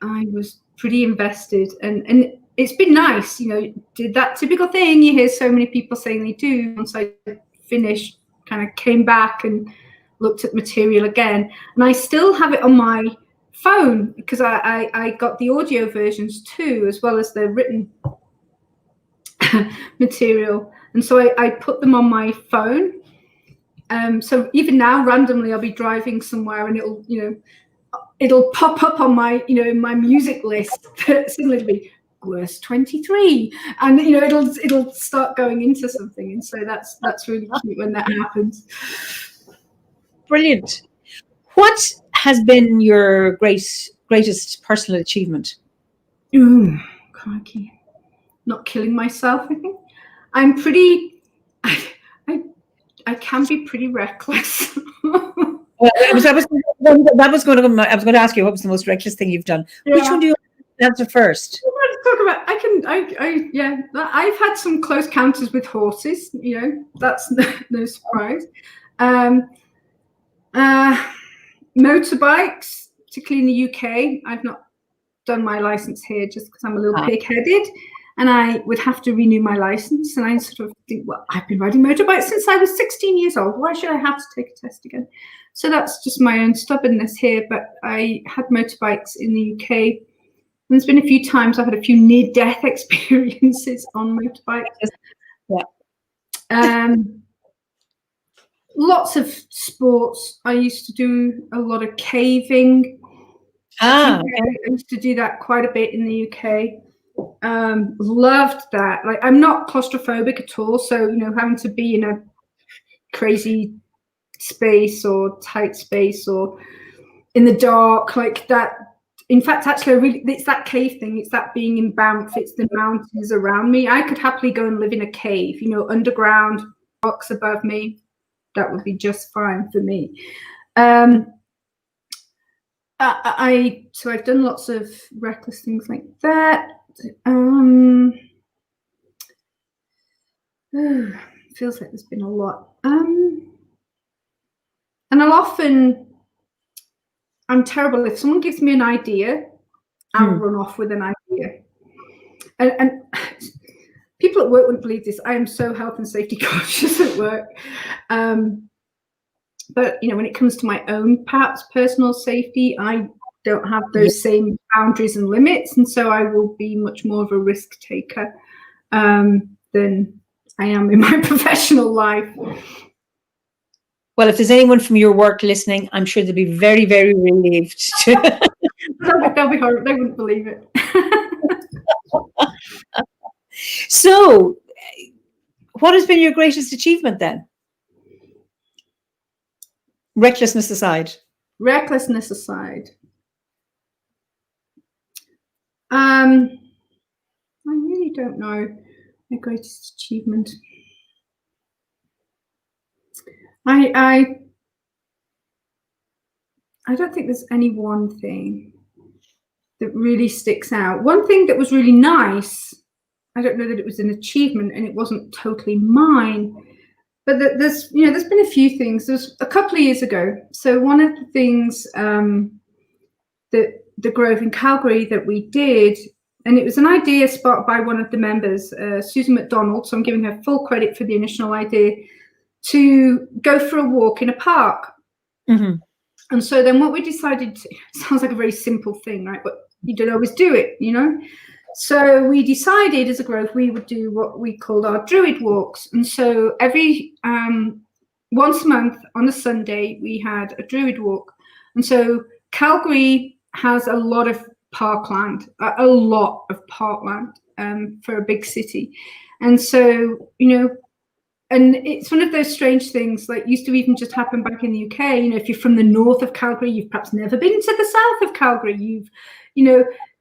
I was pretty invested, and it's been nice, did that typical thing you hear so many people saying they do. Once I finished, kind of came back and looked at material again, and I still have it on my phone because I got the audio versions too, as well as the written material, and so I put them on my phone. So even now, randomly, I'll be driving somewhere, and it'll pop up on my my music list. Suddenly it'll be worst 23, and it'll start going into something, and so that's really cute when that happens. Brilliant. What has been your greatest personal achievement? Ooh, crikey. Not killing myself, I think. I'm pretty, I can be pretty reckless. I was going to ask you, what was the most reckless thing you've done? Which one do you answer first? Talk about, I've had some close encounters with horses, that's no surprise. Motorbikes, particularly in the UK. I've not done my license here just because I'm a little pig-headed, and I would have to renew my license. And I sort of think, well, I've been riding motorbikes since I was 16 years old. Why should I have to take a test again? So that's just my own stubbornness here. But I had motorbikes in the UK. And there's been a few times I've had a few near-death experiences on motorbikes. Yeah. Lots of sports. I used to do a lot of caving. I used to do that quite a bit in the UK. Loved that. Like, I'm not claustrophobic at all, so having to be in a crazy space or tight space or in the dark like that. In fact, actually, it's that cave thing. It's that being in Banff. It's the mountains around me. I could happily go and live in a cave, underground, rocks above me. That would be just fine for me. So I've done lots of reckless things like that. Feels like there's been a lot. And I'm terrible. If someone gives me an idea, I'll run off with an idea. And people at work wouldn't believe this. I am so health and safety conscious at work. But when it comes to my own perhaps personal safety, I don't have those same boundaries and limits, and so I will be much more of a risk taker than I am in my professional life. Well, if there's anyone from your work listening, I'm sure they'll be very, very relieved. They'll be horrible. They wouldn't believe it. So, what has been your greatest achievement then? Recklessness aside. Recklessness aside. I really don't know my greatest achievement. I don't think there's any one thing that really sticks out. One thing that was really nice, I don't know that it was an achievement and it wasn't totally mine, but there's been a few things. There's a couple of years ago. So one of the things that the Grove in Calgary that we did, and it was an idea sparked by one of the members, Susan McDonald, so I'm giving her full credit for the initial idea, to go for a walk in a park. Mm-hmm. And so then what we decided, sounds like a very simple thing, right? But you don't always do it, you know? So we decided as a Grove we would do what we called our Druid walks. And so every once a month on a Sunday, we had a Druid walk. And so Calgary has a lot of parkland, for a big city. And so, you know, and it's one of those strange things, like used to even just happen back in the UK. You know, if you're from the north of Calgary, you've perhaps never been to the south of Calgary.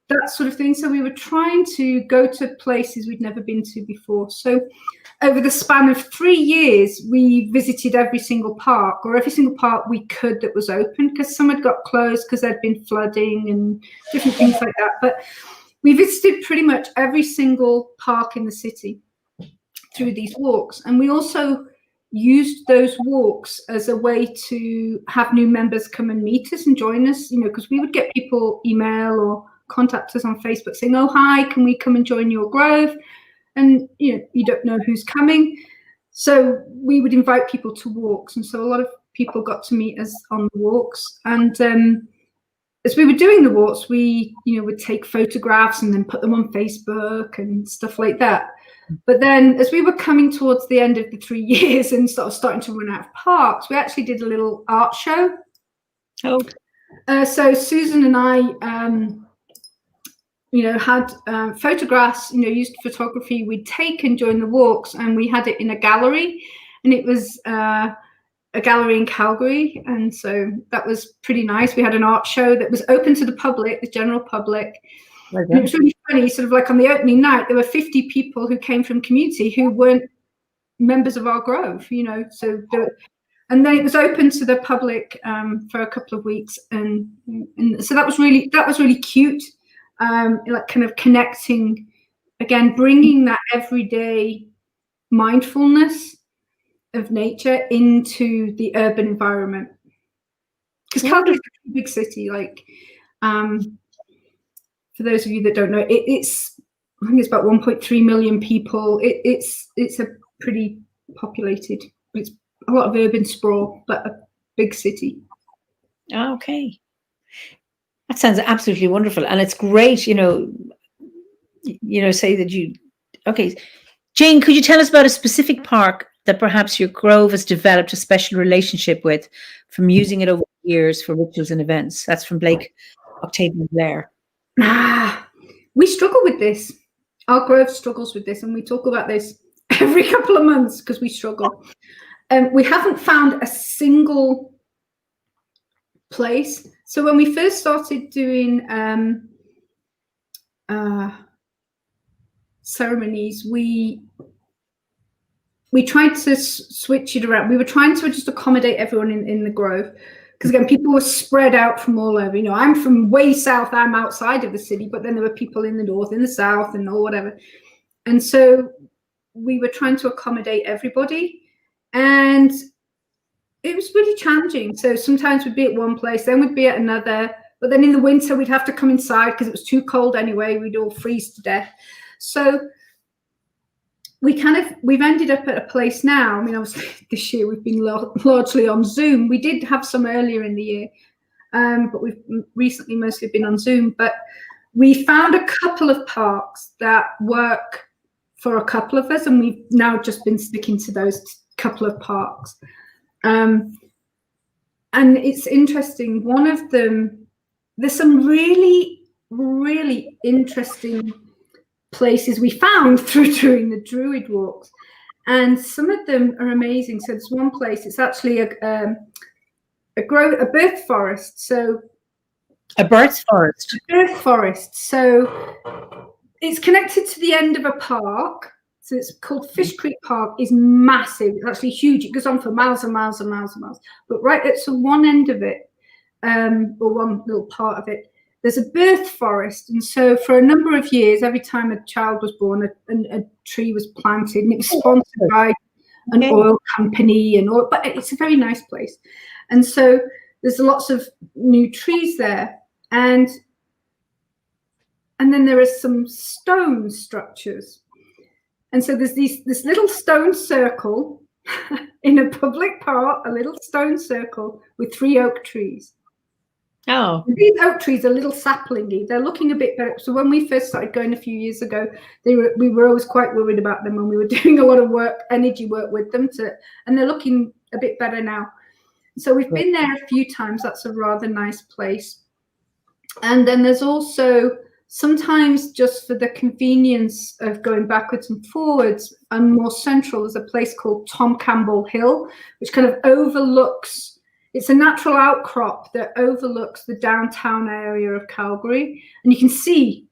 That sort of thing. So we were trying to go to places we'd never been to before. So over the span of 3 years, we visited every single park we could that was open, because some had got closed because there'd been flooding and different things like that. But we visited pretty much every single park in the city through these walks. And we also used those walks as a way to have new members come and meet us and join us, you know, because we would get people email or contact us on Facebook saying, oh, hi, can we come and join your Grove? And, you know, you don't know who's coming. So we would invite people to walks. And so a lot of people got to meet us on the walks. And as we were doing the walks, we, you know, would take photographs and then put them on Facebook and stuff like that. But then as we were coming towards the end of the 3 years and sort of starting to run out of parks, we actually did a little art show. Oh. So Susan and I, had photographs, used photography we'd taken during the walks, and we had it in a gallery, and it was a gallery in Calgary. And so that was pretty nice. We had an art show that was open to the public, the general public. And it was really funny, sort of like on the opening night, there were 50 people who came from community who weren't members of our Grove, and then it was open to the public for a couple of weeks. And so that was really cute. Like kind of connecting, again, bringing that everyday mindfulness of nature into the urban environment. Because Calgary is a big city, like, for those of you that don't know, I think it's about 1.3 million people. It's a pretty populated, it's a lot of urban sprawl, but a big city. Okay. That sounds absolutely wonderful. And it's great, say that okay. Jayne, could you tell us about a specific park that perhaps your Grove has developed a special relationship with from using it over the years for rituals and events? That's from Blake Octavian Blair. We struggle with this. Our Grove struggles with this, and we talk about this every couple of months because we struggle. We haven't found a single place. So when we first started doing ceremonies, we tried to switch it around. We were trying to just accommodate everyone in the Grove, because again, people were spread out from all over. I'm from way south, I'm outside of the city, but then there were people in the north, in the south, and or whatever. And so we were trying to accommodate everybody, and it was really challenging. So sometimes we'd be at one place, then we'd be at another, but then in the winter we'd have to come inside because it was too cold anyway. We'd all freeze to death. So we've ended up at a place now. I mean, obviously this year we've been largely on Zoom. We did have some earlier in the year, but we've recently mostly been on Zoom. But We found a couple of parks that work for a couple of us, and we've now just been sticking to those couple of parks. And it's interesting. One of them, there's some really, really interesting places we found through doing the Druid walks, and some of them are amazing. So there's one place, it's actually a birth forest. So a birth forest. A birth forest. So it's connected to the end of a park. So it's called Fish Creek Park. Is massive. It's actually huge. It goes on for miles and miles and miles and miles. But right at the one end of it, or one little part of it, there's a birth forest. And so for a number of years, every time a child was born, a tree was planted, and it was sponsored by an oil company and all. But it's a very nice place. And so there's lots of new trees there. And then there are some stone structures. And so there's this little stone circle in a public park, a little stone circle with 3 oak trees. Oh. And these oak trees are little saplingy. They're looking a bit better. So when we first started going a few years ago, we were always quite worried about them, and we were doing a lot of energy work with them, and they're looking a bit better now. So we've been there a few times. That's a rather nice place. And then there's also, sometimes just for the convenience of going backwards and forwards and more central, there's a place called Tom Campbell Hill, which kind of overlooks, it's a natural outcrop that overlooks the downtown area of Calgary. And you can see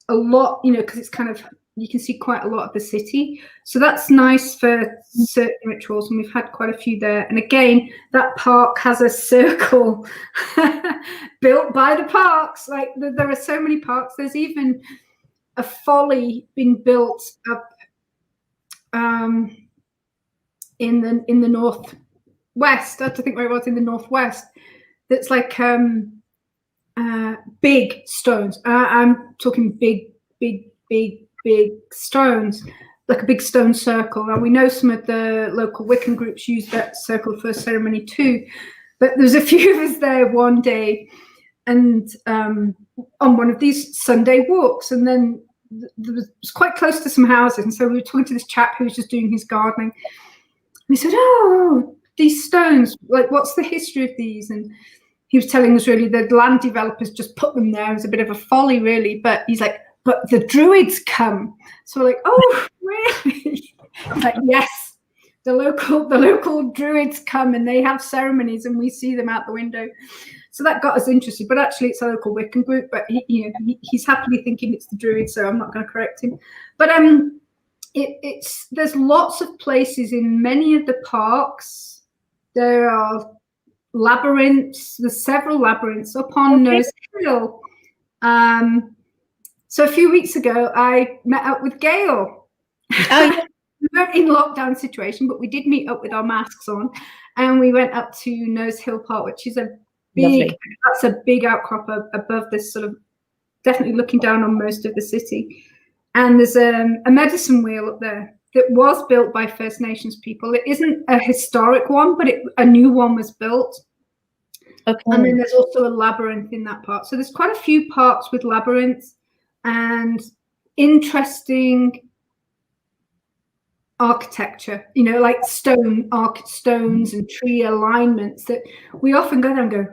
a lot, because it's kind of, you can see quite a lot of the city. So that's nice for certain rituals, and we've had quite a few there. And again, that park has a circle built by the parks. Like there are so many parks. There's even a folly being built up in the northwest. I have to think where it was, in the northwest. That's like big stones. I'm talking big stones, like a big stone circle. Now we know some of the local Wiccan groups use that circle for ceremony too, but there's a few of us there one day, and on one of these Sunday walks, and then it was quite close to some houses, and so we were talking to this chap who was just doing his gardening, and he said, "Oh, these stones, like what's the history of these?" And he was telling us really the land developers just put them there as a bit of a folly, really. But he's like, "But the Druids come." So we're like, "Oh, really?" Like, yes, the local Druids come, and they have ceremonies, and we see them out the window. So that got us interested. But actually, it's a local Wiccan group. But he's happily thinking it's the Druids, so I'm not going to correct him. But there's lots of places in many of the parks. There are labyrinths. There's several labyrinths up on Nose Hill. So a few weeks ago, I met up with Gail. Oh, We weren't in lockdown situation, but we did meet up with our masks on, and we went up to Nose Hill Park, which is a big outcrop above this, sort of definitely looking down on most of the city. And there's a medicine wheel up there that was built by First Nations people. It isn't a historic one, but a new one was built. Okay. And then there's also a labyrinth in that park. So there's quite a few parks with labyrinths and interesting architecture, like stones and tree alignments that we often go there and go,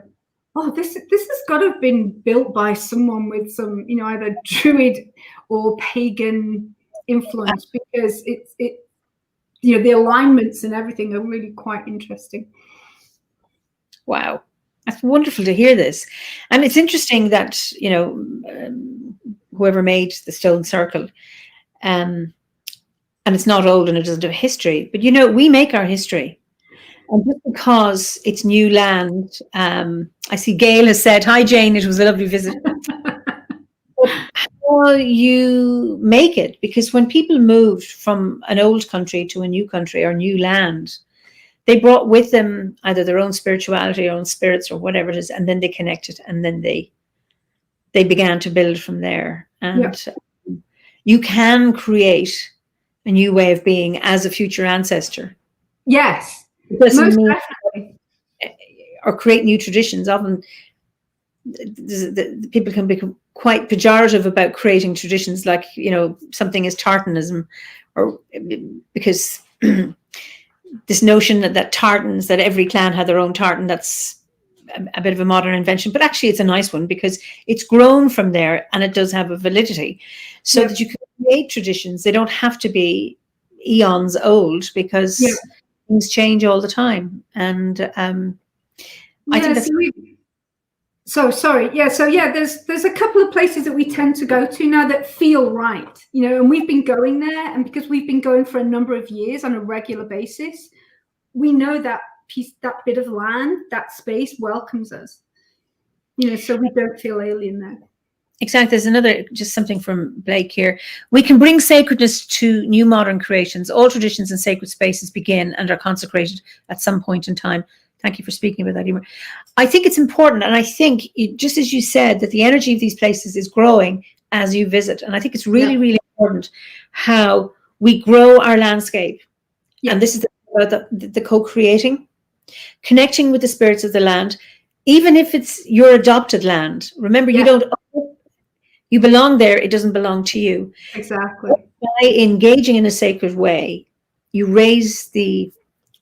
"Oh, this has got to have been built by someone with some, either Druid or pagan influence," because the alignments and everything are really quite interesting. Wow. That's wonderful to hear this. And it's interesting that, whoever made the stone circle, and it's not old and it doesn't have history, but, we make our history. And just because it's new land, I see Gail has said, "Hi, Jayne, it was a lovely visit." How you make it, because when people moved from an old country to a new country or new land, they brought with them either their own spirituality, or own spirits, or whatever it is, and then they connected, and then they began to build from there. And you can create a new way of being as a future ancestor. Yes, most definitely. Or create new traditions. Often the people can become quite pejorative about creating traditions, like, you know, something is tartanism, or because this notion that tartans, that every clan had their own tartan, that's a bit of a modern invention, but actually it's a nice one because it's grown from there and it does have a validity, so that you can create traditions. They don't have to be eons old, because things change all the time. And I think that's there's a couple of places that we tend to go to now that feel right, you know, and we've been going there, and because we've been going for a number of years on a regular basis, we know that that bit of land, that space welcomes us, you know, so we don't feel alien there. Exactly. There's another, just something from Blake here. We can bring sacredness to new modern creations. All traditions and sacred spaces begin and are consecrated at some point in time. Thank you for speaking about that, Eimear. I think it's important, and I think, just as you said, that the energy of these places is growing as you visit. And I think it's really, really important how we grow our landscape. And this is about the co-creating, connecting with the spirits of the land, even if it's your adopted land. Remember, you belong there, it doesn't belong to you. Exactly. By engaging in a sacred way, you raise the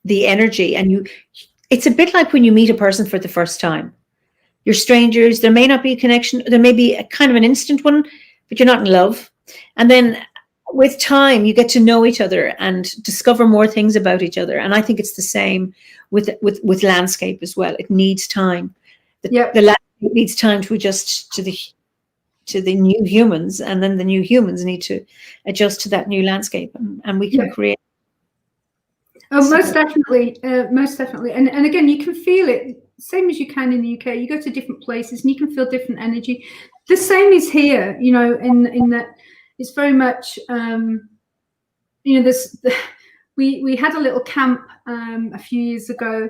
energy, and it's a bit like when you meet a person for the first time. You're strangers, there may not be a connection, there may be a kind of an instant one, but you're not in love. And then with time, you get to know each other and discover more things about each other. And I think it's the same with landscape as well. It needs time. The landscape needs time to adjust to the new humans, and then the new humans need to adjust to that new landscape, and we can create. Oh, most definitely. And again, you can feel it, same as you can in the UK. You go to different places and you can feel different energy. The same is here, you know, in that it's very much, you know, we had a little camp a few years ago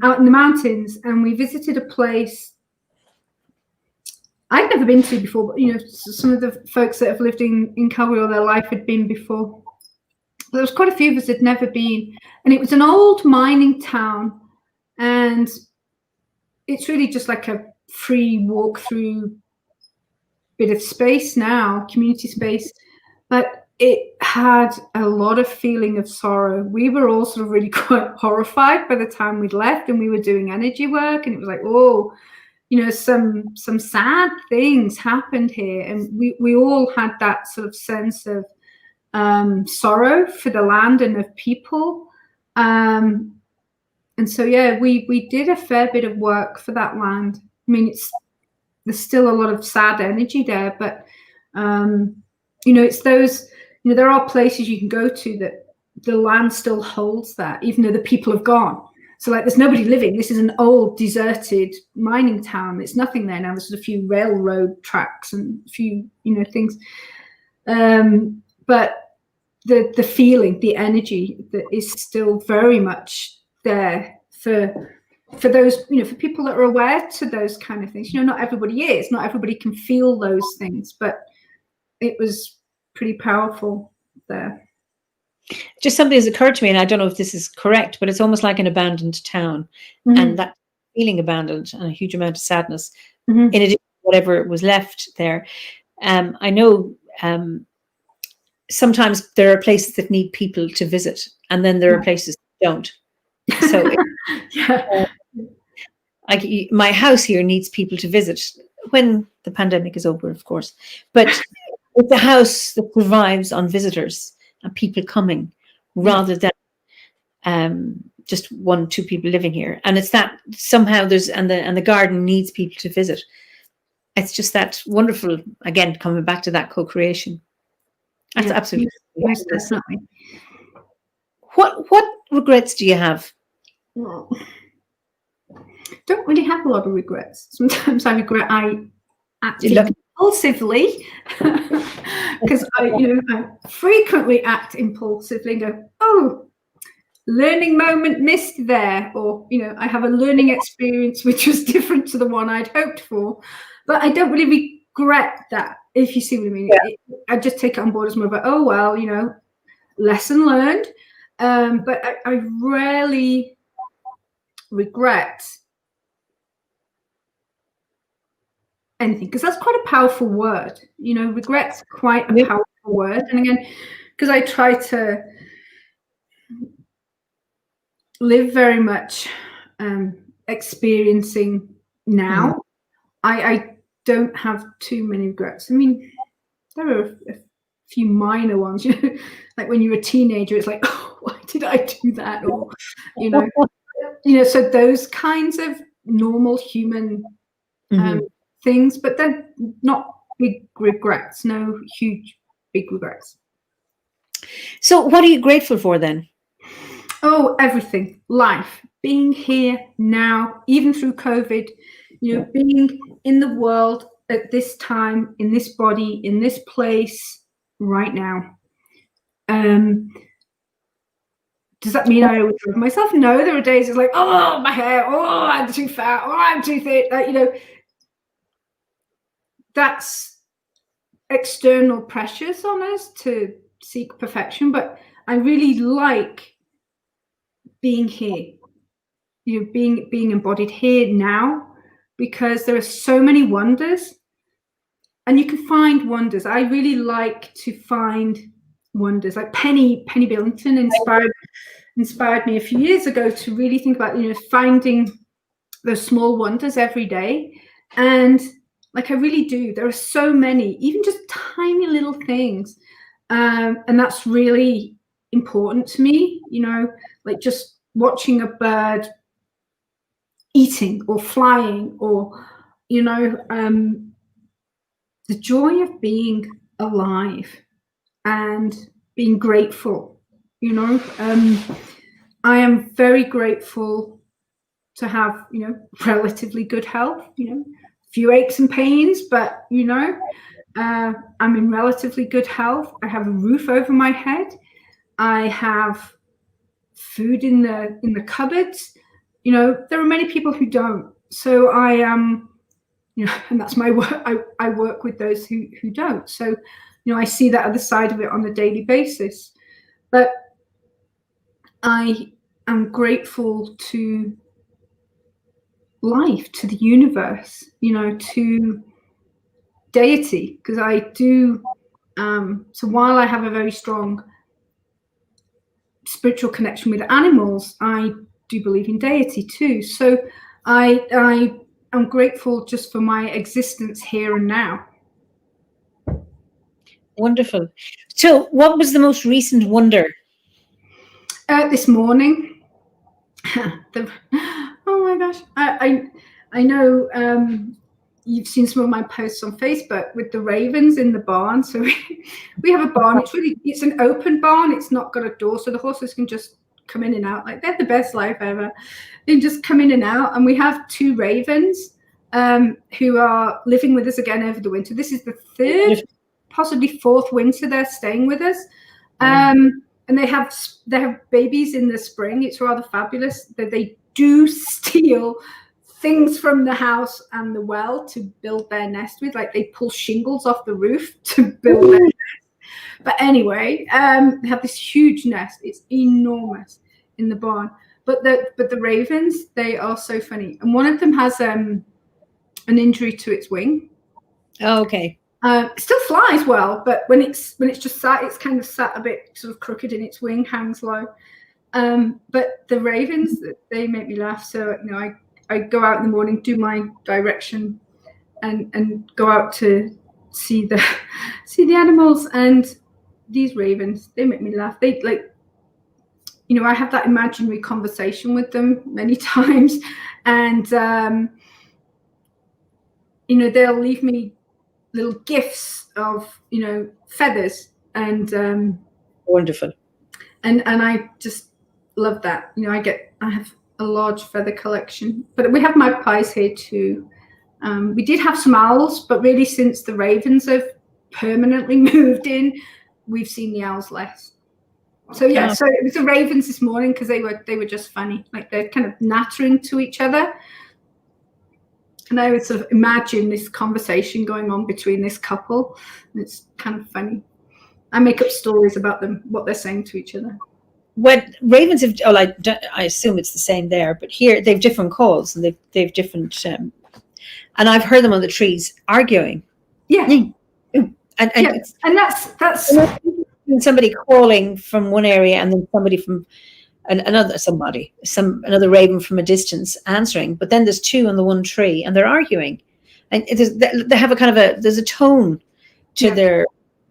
out in the mountains, and we visited a place I'd never been to before, but, you know, some of the folks that have lived in Calgary all their life had been before. There was quite a few of us had never been, and it was an old mining town, and it's really just like a free walk through bit of space now, community space, but it had a lot of feeling of sorrow. We were all sort of really quite horrified by the time we'd left, and we were doing energy work, and it was like, oh, you know, some sad things happened here, and we all had that sort of sense of sorrow for the land and of people, and so we did a fair bit of work for that land. I mean, there's still a lot of sad energy there, but you know, it's those, you know, there are places you can go to that the land still holds that, even though the people have gone. So like, there's nobody living. This is an old deserted mining town. There's nothing there now. There's a few railroad tracks and a few, you know, things. But the feeling, the energy that is still very much there for those, you know, for people that are aware to those kind of things. You know, not everybody is. Not everybody can feel those things, but it was pretty powerful there. Just something has occurred to me, and I don't know if this is correct, but it's almost like an abandoned town, and that feeling abandoned and a huge amount of sadness in addition to whatever was left there. I know sometimes there are places that need people to visit, and then there are places that don't. So my house here needs people to visit when the pandemic is over, of course, but it's a house that survives on visitors and people coming, rather than just 1-2 people living here. And it's that somehow there's, and the garden needs people to visit. It's just that wonderful, again, coming back to that co-creation. That's absolutely. Most definitely. What regrets do you have? Well, don't really have a lot of regrets. Sometimes I regret I acted impulsively, because I frequently act impulsively and go, oh, learning moment missed there, or, you know, I have a learning experience which was different to the one I'd hoped for, but I don't really regret that, if you see what I mean. I just take it on board as more of a, oh well, you know, lesson learned. But I rarely regret anything, because that's quite a powerful word. You know, regret's quite a powerful word. And again, because I try to live very much experiencing now, I don't have too many regrets. I mean, there are a few minor ones, you know, like when you're a teenager, it's like, oh, why did I do that? Or, you know, so those kinds of normal human things, but then not big regrets, no huge big regrets. So what are you grateful for then? Oh, everything. Life, being here now, even through COVID, you know, being in the world at this time, in this body, in this place right now. Does that mean I always love myself? No, there are days it's like, oh, my hair, oh, I'm too fat, oh, I'm too thick. You know, that's external pressures on us to seek perfection, but I really like being here, you know, being embodied here now, because there are so many wonders, and you can find wonders. I really like to find wonders. Like Penny Billington inspired me a few years ago to really think about, you know, finding those small wonders every day. And like, I really do. There are so many, even just tiny little things. And that's really important to me, you know, like just watching a bird eating or flying, or, you know, the joy of being alive and being grateful, you know. I am very grateful to have, you know, relatively good health, you know, a few aches and pains, but, you know, I'm in relatively good health. I have a roof over my head. I have food in the cupboards. You know, there are many people who don't. So I am, you know, and that's my work. I work with those who don't. So, you know, I see that other side of it on a daily basis. But I am grateful to life, to the universe, you know, to deity, because I do. So while I have a very strong spiritual connection with animals, I do believe in deity too. So I am grateful just for my existence here and now. Wonderful. So what was the most recent wonder? This morning. Oh my gosh. I know you've seen some of my posts on Facebook with the ravens in the barn. So we have a barn. It's an open barn. It's not got a door, so the horses can just come in and out. Like, they're the best life ever. They can just come in and out. And we have 2 ravens who are living with us again over the winter. This is the 3rd, possibly 4th winter they're staying with us. And they have babies in the spring. It's rather fabulous that they do steal things from the house and the well to build their nest with. Like, they pull shingles off the roof to build their nest. But anyway, they have this huge nest. It's enormous in the barn. But the ravens, they are so funny. And one of them has an injury to its wing. Oh, okay. It still flies well, but when it's just sat, it's kind of sat a bit sort of crooked in its wing, hangs low. But the ravens, they make me laugh. So, you know, I go out in the morning, do my direction, and go out to see the animals. And these ravens, they make me laugh. They, like, you know, I have that imaginary conversation with them many times, and you know, they'll leave me little gifts of, you know, feathers, and Wonderful. And I just love that. You know, I have a large feather collection, but we have magpies here too. We did have some owls, but really since the ravens have permanently moved in, we've seen the owls less. So yeah, so it was the ravens this morning because they were just funny. Like, they're kind of nattering to each other. And I would sort of imagine this conversation going on between this couple. And it's kind of funny. I make up stories about them, what they're saying to each other. When ravens have, I assume it's the same there, but here they've different calls and they've different And I've heard them on the trees arguing. Yeah. And that's somebody calling from one area and then somebody from another raven from a distance answering. But then there's two on the one tree and they're arguing. And they have a kind of there's a tone to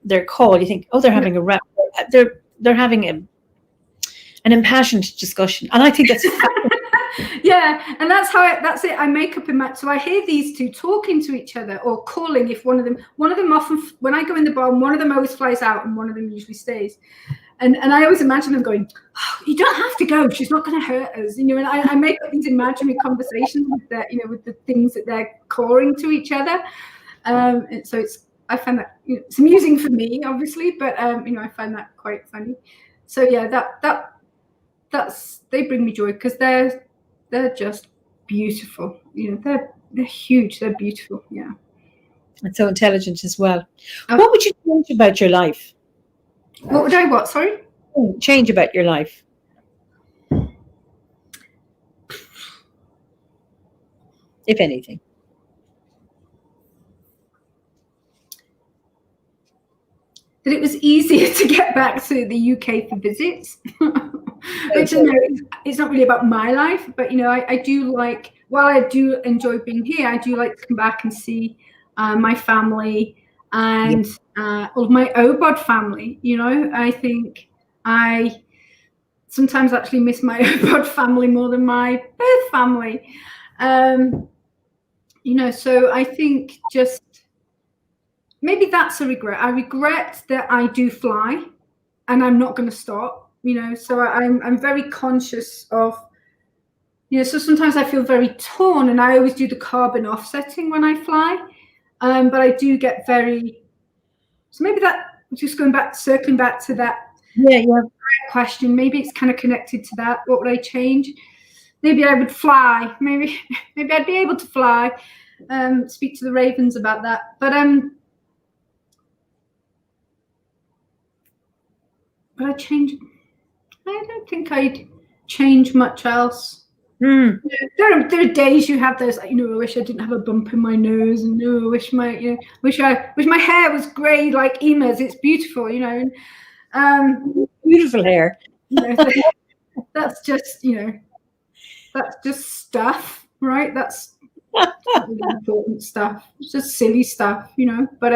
their call. You think, oh, they're having they're having an impassioned discussion. And I think that's yeah, and that's it. I make up in my, so I hear these two talking to each other or calling. If one of them often, when I go in the barn, one of them always flies out and one of them usually stays. And I always imagine them going, oh, you don't have to go. She's not going to hurt us, you know. And I make up these imaginary conversations with with the things that they're calling to each other. And so I find that it's amusing for me, obviously, but I find that quite funny. So yeah, they bring me joy because they're just beautiful. They're huge. They're beautiful. Yeah. And so intelligent as well. What would you change about your life? What would I what? Sorry? Change about your life. If anything. That it was easier to get back to the UK for visits. Which it's not really about my life, but I do like, while I do enjoy being here, I do like to come back and see my family and all of my OBOD family. I think I sometimes actually miss my OBOD family more than my birth family. So I think just maybe that's a regret. I regret that I do fly and I'm not going to stop. So I'm very conscious of, so sometimes I feel very torn, and I always do the carbon offsetting when I fly. But I do get so maybe that, just circling back to that question, maybe it's kind of connected to that. What would I change? Maybe I would fly. Maybe I'd be able to fly. Speak to the ravens about that. But I change. I don't think I'd change much else. There are days you have those, I wish I didn't have a bump in my nose, and I wish my hair was grey like Eimear's. It's beautiful, Beautiful hair. That's just stuff, right? That's really important stuff. It's just silly stuff, But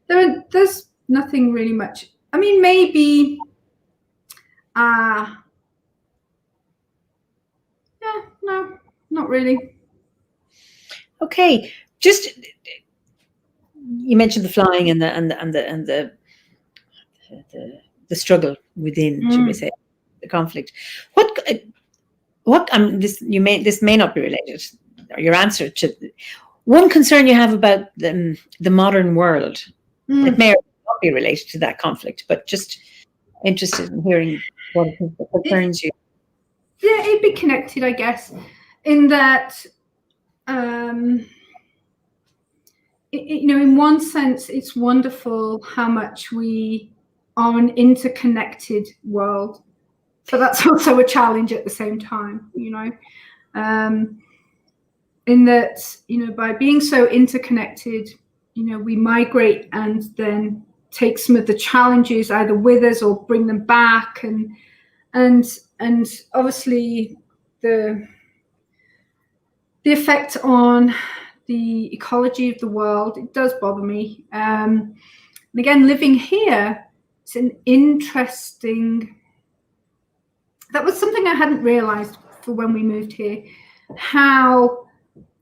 there's nothing really much. I mean, maybe. No, not really. Okay, just you mentioned the flying and the struggle within, should we say, the conflict. This may not be related, or your answer to one concern you have about the modern world. It may not be related to that conflict, but just interested in hearing what concerns you. Yeah, it'd be connected, I guess, in that, in one sense, it's wonderful how much we are an interconnected world, but that's also a challenge at the same time, in that, by being so interconnected, we migrate and then take some of the challenges either with us or bring them back, and obviously the effect on the ecology of the world, it does bother me. And again, living here, it's an interesting, that was something I hadn't realized for when we moved here, how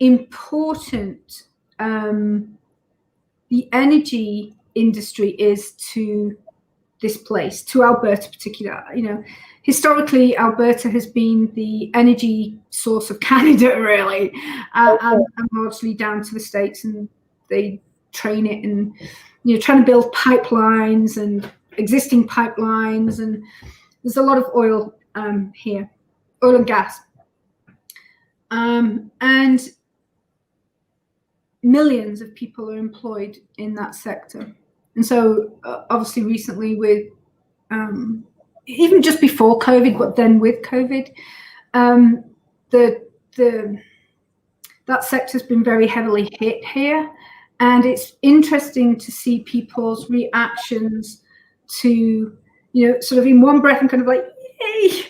important the energy industry is to this place, to Alberta particular. Historically, Alberta has been the energy source of Canada, really, and largely down to the States, and they train it and, trying to build pipelines and existing pipelines, and there's a lot of oil here, oil and gas, and millions of people are employed in that sector. And so obviously recently with, even just before COVID, but then with COVID, the that sector's been very heavily hit here. And it's interesting to see people's reactions to, sort of in one breath and kind of like, hey,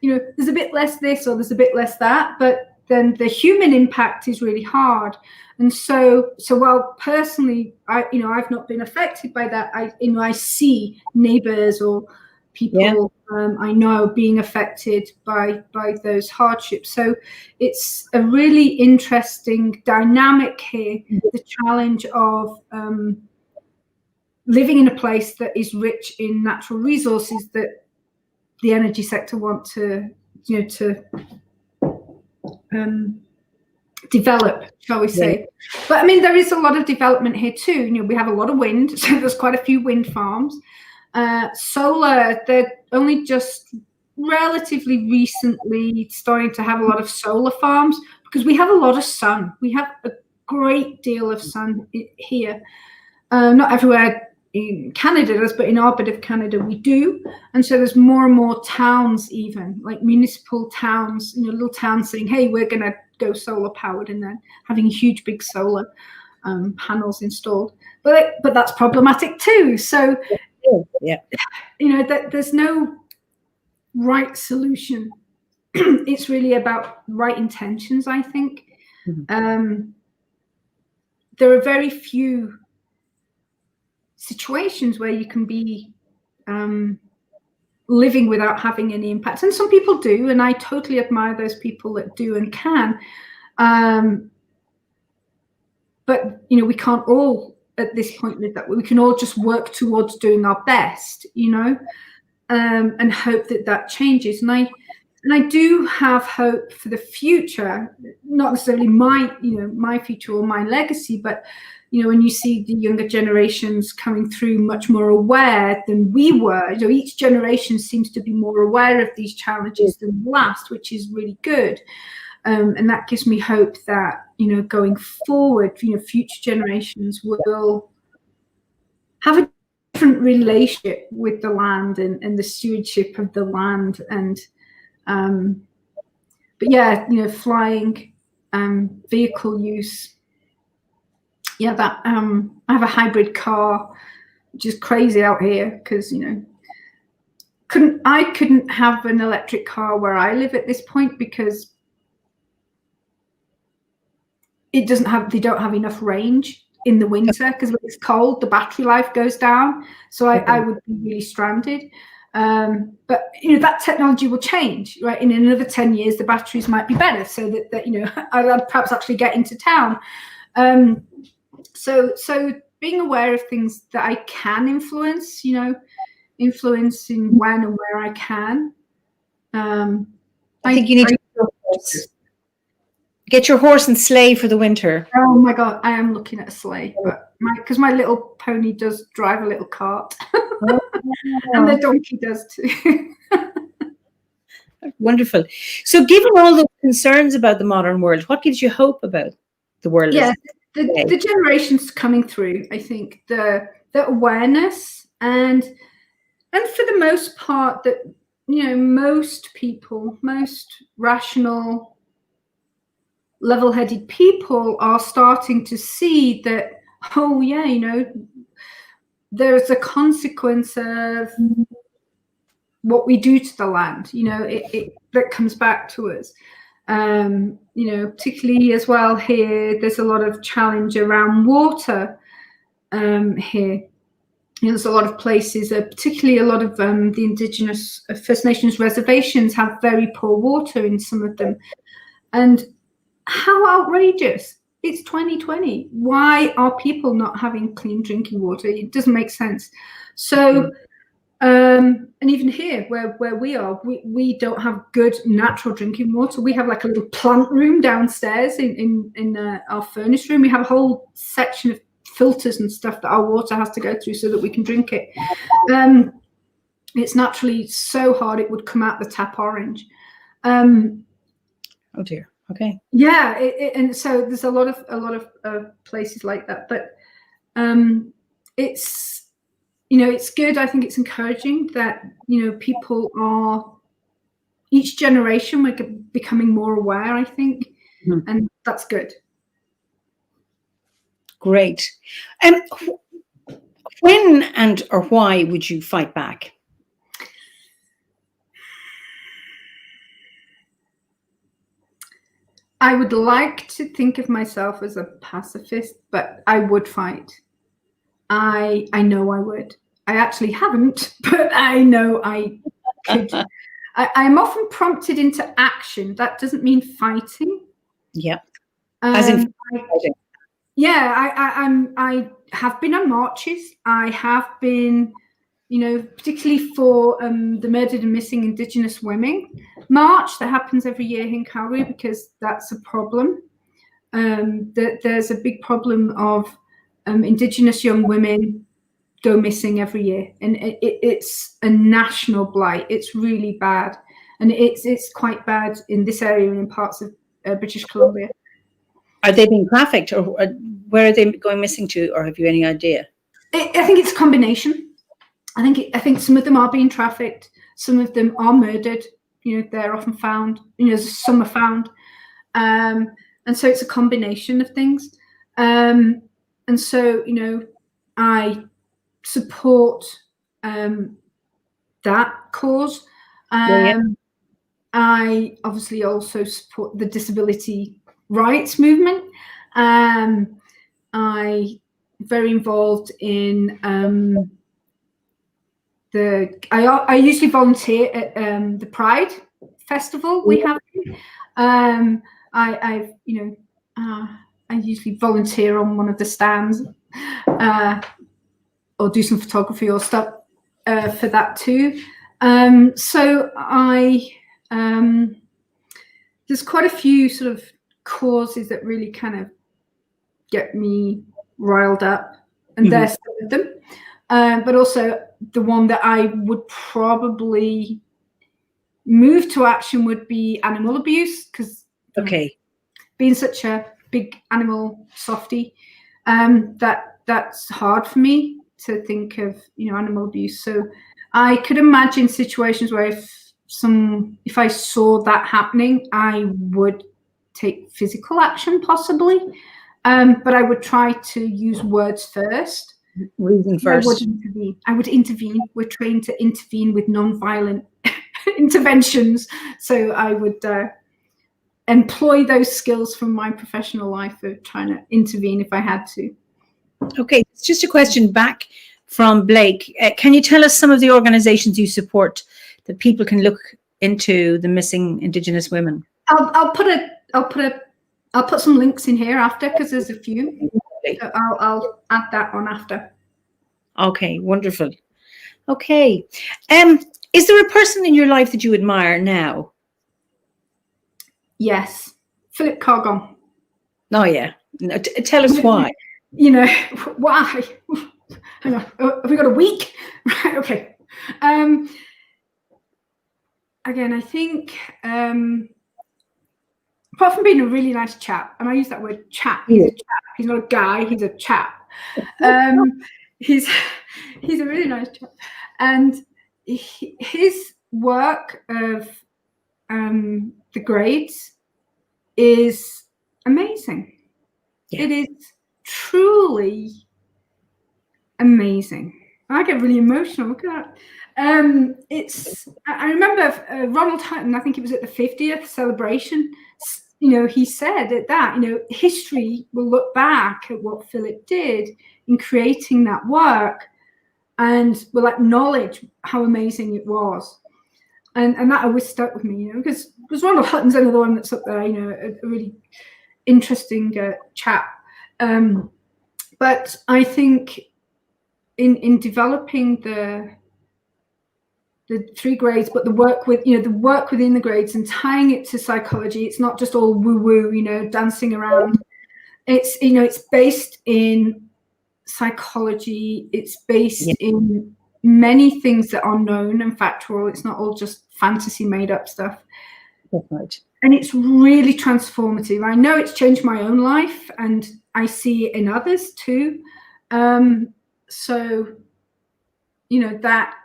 there's a bit less this or there's a bit less that, but then the human impact is really hard. And so while personally, I've not been affected by that, I see neighbors or people I know being affected by those hardships. So it's a really interesting dynamic here, the challenge of living in a place that is rich in natural resources that the energy sector want to develop, shall we say. But I mean, there is a lot of development here too. We have a lot of wind, so there's quite a few wind farms. Solar, they're only just relatively recently starting to have a lot of solar farms because we have a lot of sun. We have a great deal of sun here. Not everywhere in Canada does, but in our bit of Canada we do. And so there's more and more towns, even like municipal towns, little towns saying, hey, we're going to go solar powered, and then having huge big solar panels installed. But that's problematic too. So there's no right solution. It's really about right intentions, I think. There are very few situations where you can be living without having any impact, and some people do, and I totally admire those people that do and can. But we can't all at this point live that way. We can all just work towards doing our best, and hope that changes. And I do have hope for the future, not necessarily my future or my legacy, but when you see the younger generations coming through much more aware than we were, each generation seems to be more aware of these challenges than the last, which is really good. And that gives me hope that, going forward, future generations will have a different relationship with the land and the stewardship of the land. And, but yeah, flying, vehicle use. Yeah, that I have a hybrid car, which is crazy out here because couldn't have an electric car where I live at this point because they don't have enough range in the winter, because when it's cold the battery life goes down, so I would be really stranded. But that technology will change, right? In another 10 years the batteries might be better, so that I'll perhaps actually get into town. So being aware of things that I can influence, influence in when and where I can. I think you need to get your horse and sleigh for the winter. Oh my God, I am looking at a sleigh, but because my little pony does drive a little cart, and the donkey does too. Wonderful. So, given all the concerns about the modern world, what gives you hope about the world? Yeah, the generations coming through, I think the awareness and for the most part that most people, most rational, level-headed people are starting to see that, oh yeah, there's a consequence of what we do to the land, that comes back to us. Particularly as well here, there's a lot of challenge around water here. There's a lot of places, particularly a lot of the Indigenous First Nations reservations have very poor water in some of them. And how outrageous. It's 2020. Why are people not having clean drinking water? It doesn't make sense. So, and even here where we are, we don't have good natural drinking water. We have like a little plant room downstairs in our furnace room. We have a whole section of filters and stuff that our water has to go through so that we can drink it. It's naturally so hard it would come out the tap orange. Oh dear. Okay. Yeah, and so there's a lot of places like that, but it's it's good. I think it's encouraging that people are, each generation we're becoming more aware. I think and that's good. Great. When and or why would you fight back? I would like to think of myself as a pacifist, but I would fight. I know I would. I actually haven't, but I know I could. I'm often prompted into action. That doesn't mean fighting. Yeah. As in fighting. I have been on marches. I have been, particularly for the Murdered and Missing Indigenous Women march that happens every year in Calgary, because that's a problem. There's a big problem of Indigenous young women go missing every year, and it's a national blight. It's really bad, and it's quite bad in this area and in parts of British Columbia. Are they being trafficked, or where are they going missing to, or have you any idea? I think it's a combination. I think some of them are being trafficked. Some of them are murdered. They're often found. Some are found, and so it's a combination of things. And so I support that cause. I obviously also support the disability rights movement. I very involved in I usually volunteer at the Pride Festival we have. I usually volunteer on one of the stands, or do some photography or stuff for that too. So there's quite a few sort of causes that really kind of get me riled up, and there's some of them. But also the one that I would probably move to action would be animal abuse, because being such a big animal softie, that's hard for me to think of animal abuse. So I could imagine situations where if I saw that happening, I would take physical action possibly, but I would try to use words first. Reason first. I would intervene. We're trained to intervene with non-violent interventions, so I would employ those skills from my professional life of trying to intervene if I had to. Okay, it's just a question back from Blake. Can you tell us some of the organizations you support that people can look into the missing Indigenous women? I'll put some links in here after, because there's a few. So I'll add that on after. Okay, wonderful. Okay, is there a person in your life that you admire now? Yes, Philip Carr-Gomm. Oh yeah, tell us why. Why? Hang on, have we got a week? Right, okay. Again, I think apart from being a really nice chap, and I use that word chap, he's a chap. He's not a guy, he's a chap. He's a really nice chap, and his work of the grades is amazing. Yeah. It is truly amazing. I get really emotional. Look at that. I remember Ronald Hutton, I think it was at the 50th celebration, he said that history will look back at what Philip did in creating that work and will acknowledge how amazing it was. And that always stuck with me, because Ronald Hutton's another one that's up there, a really interesting chap. But I think in developing the three grades, but the work within the grades and tying it to psychology, it's not just all woo-woo, dancing around. It's it's based in psychology. It's based in many things that are known and factual. It's not all just fantasy made up stuff. That's right. And it's really transformative. I know it's changed my own life, and I see it in others too. So that,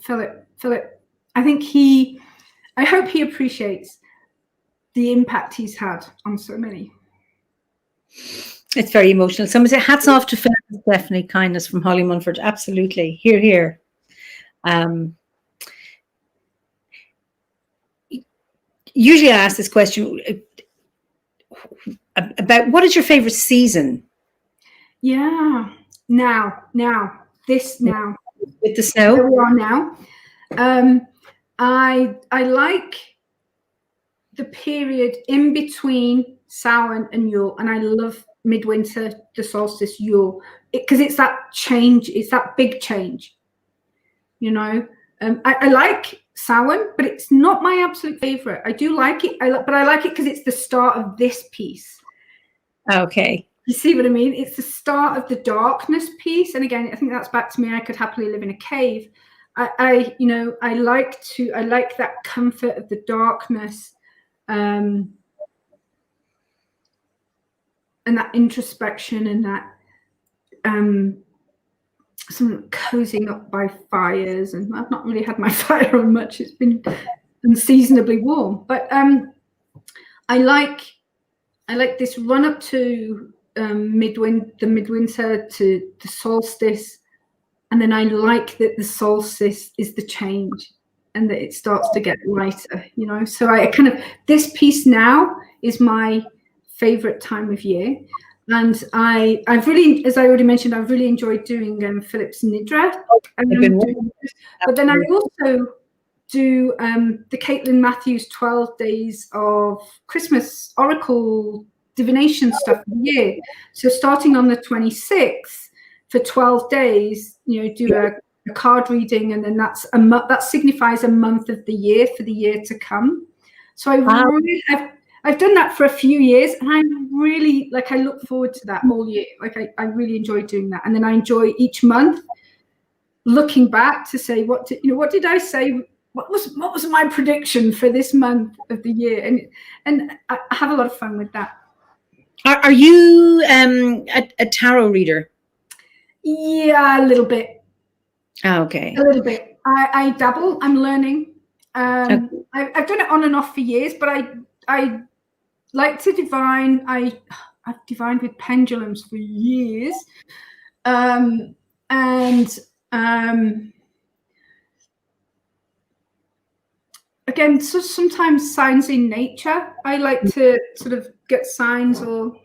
Philip, I think I hope he appreciates the impact he's had on so many. It's very emotional. Somebody say hats off to Philip. Definitely kindness from Holly Munford. Absolutely. Hear, hear. Usually I ask this question about what is your favorite season? Yeah. Now. With the snow? Where we are now. I like the period in between Samhain and Yule, and I love midwinter, the solstice, Yule, because it's that change, it's that big change, you know. I like Samhain, but it's not my absolute favorite. I do like it, but I like it because it's the start of this piece. Okay. You see what I mean? It's the start of the darkness piece, and again, I think that's back to me. I could happily live in a cave. I like that comfort of the darkness. And that introspection and that some cozying up by fires, and I've not really had my fire on much. It's been unseasonably warm, but I like this run up to the midwinter to the solstice, and then I like that the solstice is the change and that it starts to get lighter, you know. So I kind of, this piece now is my favorite time of year, and I've really, as I already mentioned, I've really enjoyed doing Philip's Nidra, but then I also do the Caitlin Matthews 12 days of Christmas Oracle divination stuff of the year. So starting on the 26th for 12 days, you know, do a card reading, and then that signifies a month of the year for the year to come. So I've done that for a few years, and I really I look forward to that all year. Like I really enjoy doing that, and then I enjoy each month looking back to say what did I say? What was my prediction for this month of the year? And I have a lot of fun with that. Are you a tarot reader? Yeah, a little bit. Oh, okay. A little bit. I dabble. I'm learning. Okay. I've done it on and off for years, but I like to divine. I've divined with pendulums for years, again, so sometimes signs in nature. I like to sort of get signs, or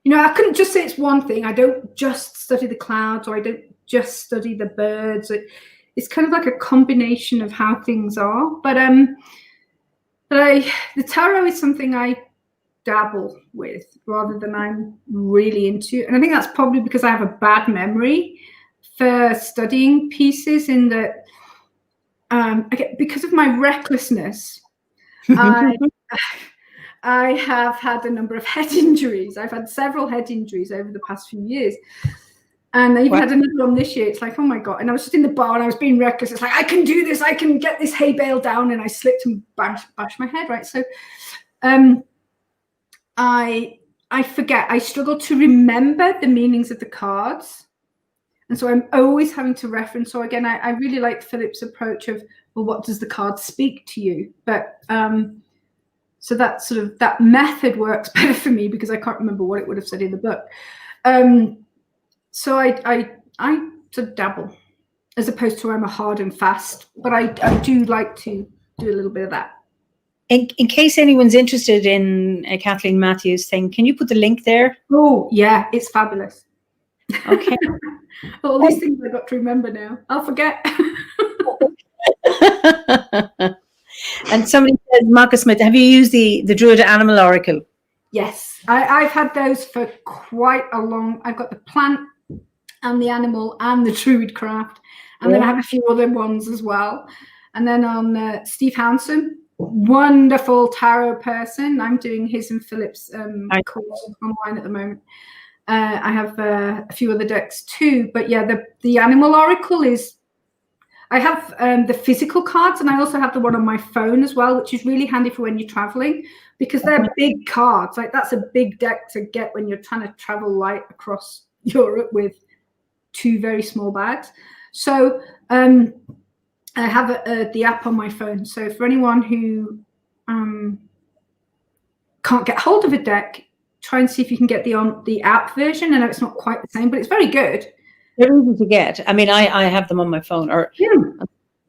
I couldn't just say it's one thing. I don't just study the clouds, or I don't just study the birds. It's kind of like a combination of how things are. But the tarot is something I dabble with rather than I'm really into. And I think that's probably because I have a bad memory for studying pieces, in that because of my recklessness, I have had a number of head injuries. I've had several head injuries over the past few years. And I even had another one this year. It's like, oh my God. And I was just in the bar and I was being reckless. It's like, I can do this. I can get this hay bale down. And I slipped and bashed my head, right? So I forget. I struggle to remember the meanings of the cards. And so I'm always having to reference. So again, I really like Philip's approach of, well, what does the card speak to you? But so that sort of, that method works better for me because I can't remember what it would have said in the book. So I sort of dabble, as opposed to I'm a hard and fast, but I do like to do a little bit of that. In case anyone's interested in a Kathleen Matthews thing, can you put the link there? Oh, yeah, it's fabulous. Okay. All these things I got to remember now. I'll forget. And somebody says, Marcus Smith, have you used the Druid Animal Oracle? Yes, I've had those for quite a long. I've got the plant and the animal and the Druid craft, and then I have a few other ones as well. And then on Steve Hansen, wonderful tarot person. I'm doing his and Philip's course online at the moment. I have a few other decks too, but yeah, the Animal Oracle is. I have the physical cards, and I also have the one on my phone as well, which is really handy for when you're traveling, because they're big cards. Like, that's a big deck to get when you're trying to travel light across Europe with 2 very small bags. So I have the app on my phone. So for anyone who can't get hold of a deck, try and see if you can get the app version. I know it's not quite the same, but it's very good. They're easy to get. I mean, I have them on my phone. Or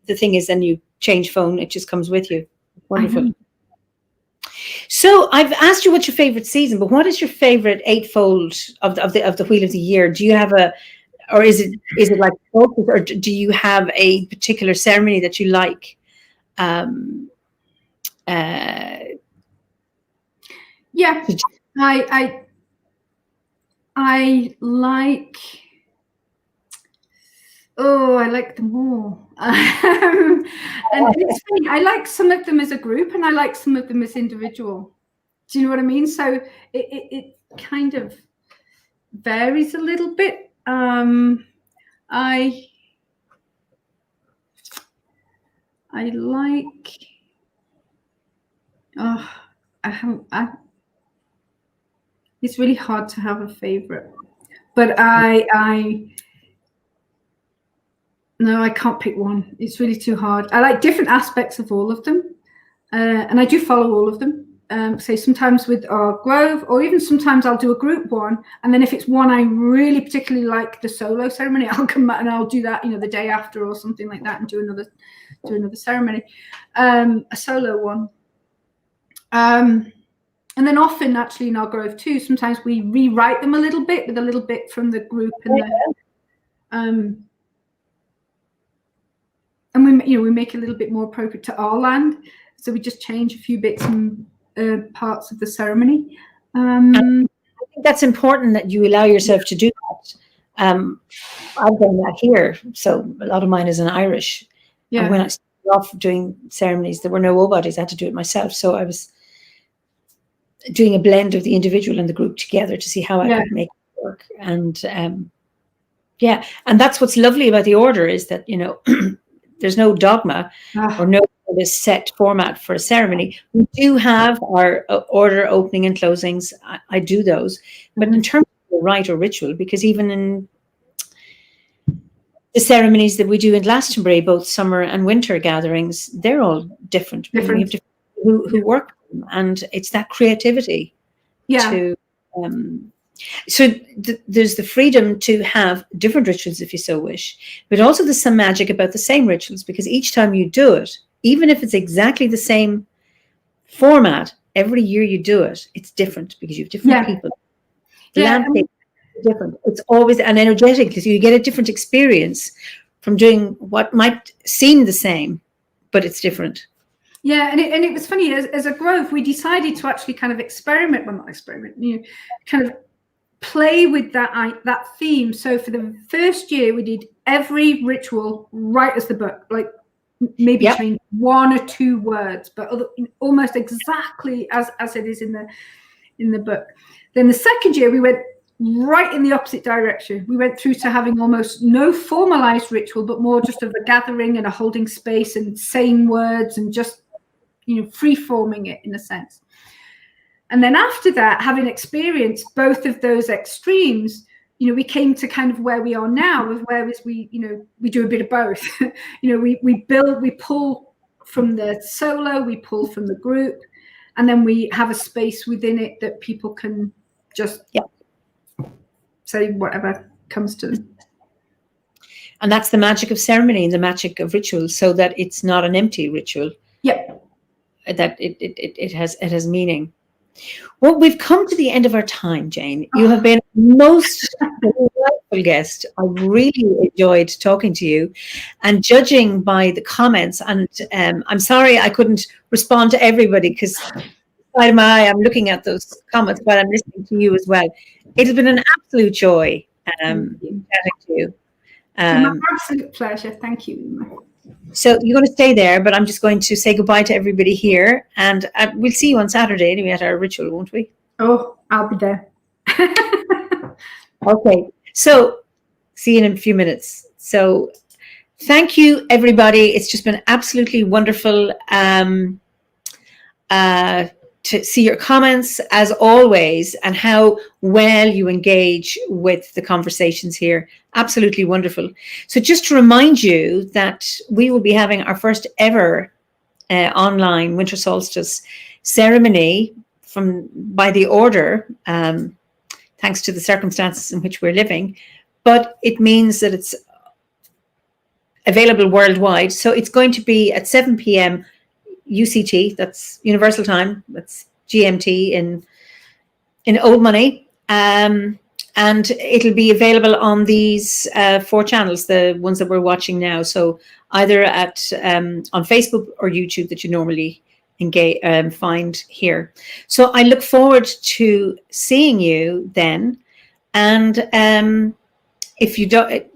the thing is, then you change phone, it just comes with you. Wonderful. So I've asked you what's your favorite season, but what is your favorite eightfold of the Wheel of the Year? Do you have or is it like, or do you have a particular ceremony that you like? Yeah, I like. Oh, I like them all. And it's funny, I like some of them as a group and I like some of them as individual. Do you know what I mean? So it kind of varies a little bit. I like, it's really hard to have a favorite, but no, I can't pick one. It's really too hard. I like different aspects of all of them. And I do follow all of them. So sometimes with our Grove, or even sometimes I'll do a group one. And then if it's one I really particularly like, the solo ceremony, I'll come back and I'll do that, the day after or something like that, and do another ceremony, a solo one. And then often actually in our Grove too, sometimes we rewrite them a little bit with a little bit from the group and and we make it a little bit more appropriate to our land, so we just change a few bits and parts of the ceremony. I think that's important that you allow yourself to do that. I've done that here, so a lot of mine is in Irish. Yeah. And when I started off doing ceremonies, there were no OBODs. I had to do it myself, so I was doing a blend of the individual and the group together to see how I could make it work. And and that's what's lovely about the order, is that there's no dogma or no set format for a ceremony. We do have our order opening and closings. I do those. But in terms of the rite or ritual, because even in the ceremonies that we do in Glastonbury, both summer and winter gatherings, they're all different. We have different people who work with them, and it's that creativity to so there's the freedom to have different rituals if you so wish, but also there's some magic about the same rituals, because each time you do it, even if it's exactly the same format, every year you do it, it's different because you have different people. The landscape is different. It's always an energetic, because you get a different experience from doing what might seem the same, but it's different. Yeah, and it was funny, as a Grove, we decided to actually kind of kind of play with that theme. So for the first year, we did every ritual right as the book, like maybe change one or two words, but almost exactly as it is in the book. Then the second year, we went right in the opposite direction. We went through to having almost no formalized ritual, but more just of a gathering and a holding space and saying words and just free forming it in a sense. And then after that, having experienced both of those extremes, we came to kind of where we are now, with whereas we do a bit of both. We pull from the solo, we pull from the group, and then we have a space within it that people can just say whatever comes to them. And that's the magic of ceremony and the magic of ritual, so that it's not an empty ritual. Yep. That it has meaning. Well, we've come to the end of our time, Jayne. You have been most delightful guest. I really enjoyed talking to you, and judging by the comments, and I'm sorry I couldn't respond to everybody, because by my eye I'm looking at those comments while I'm listening to you as well. It has been an absolute joy chatting to you. My absolute pleasure. Thank you. So you're going to stay there, but I'm just going to say goodbye to everybody here, and we'll see you on Saturday anyway at our ritual, won't we? Oh, I'll be there. Okay, so see you in a few minutes. So thank you, everybody. It's just been absolutely wonderful to see your comments, as always, and how well you engage with the conversations here. Absolutely wonderful. So just to remind you that we will be having our first ever online winter solstice ceremony by the order, thanks to the circumstances in which we're living, but it means that it's available worldwide. So it's going to be at 7 p.m. UCT, that's Universal Time, that's GMT in old money. And it'll be available on these 4 channels, the ones that we're watching now. So either on Facebook or YouTube that you normally find here. So I look forward to seeing you then. And if you don't,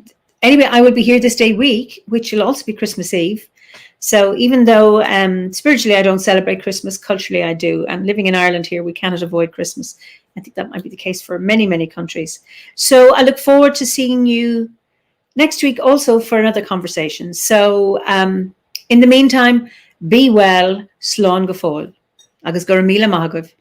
anyway, I will be here this day week, which will also be Christmas Eve. So even though spiritually I don't celebrate Christmas, culturally I do. And living in Ireland here, we cannot avoid Christmas. I think that might be the case for many, many countries. So I look forward to seeing you next week also for another conversation. So in the meantime, be well, slán go fóill. Agus gur míle maith agaibh.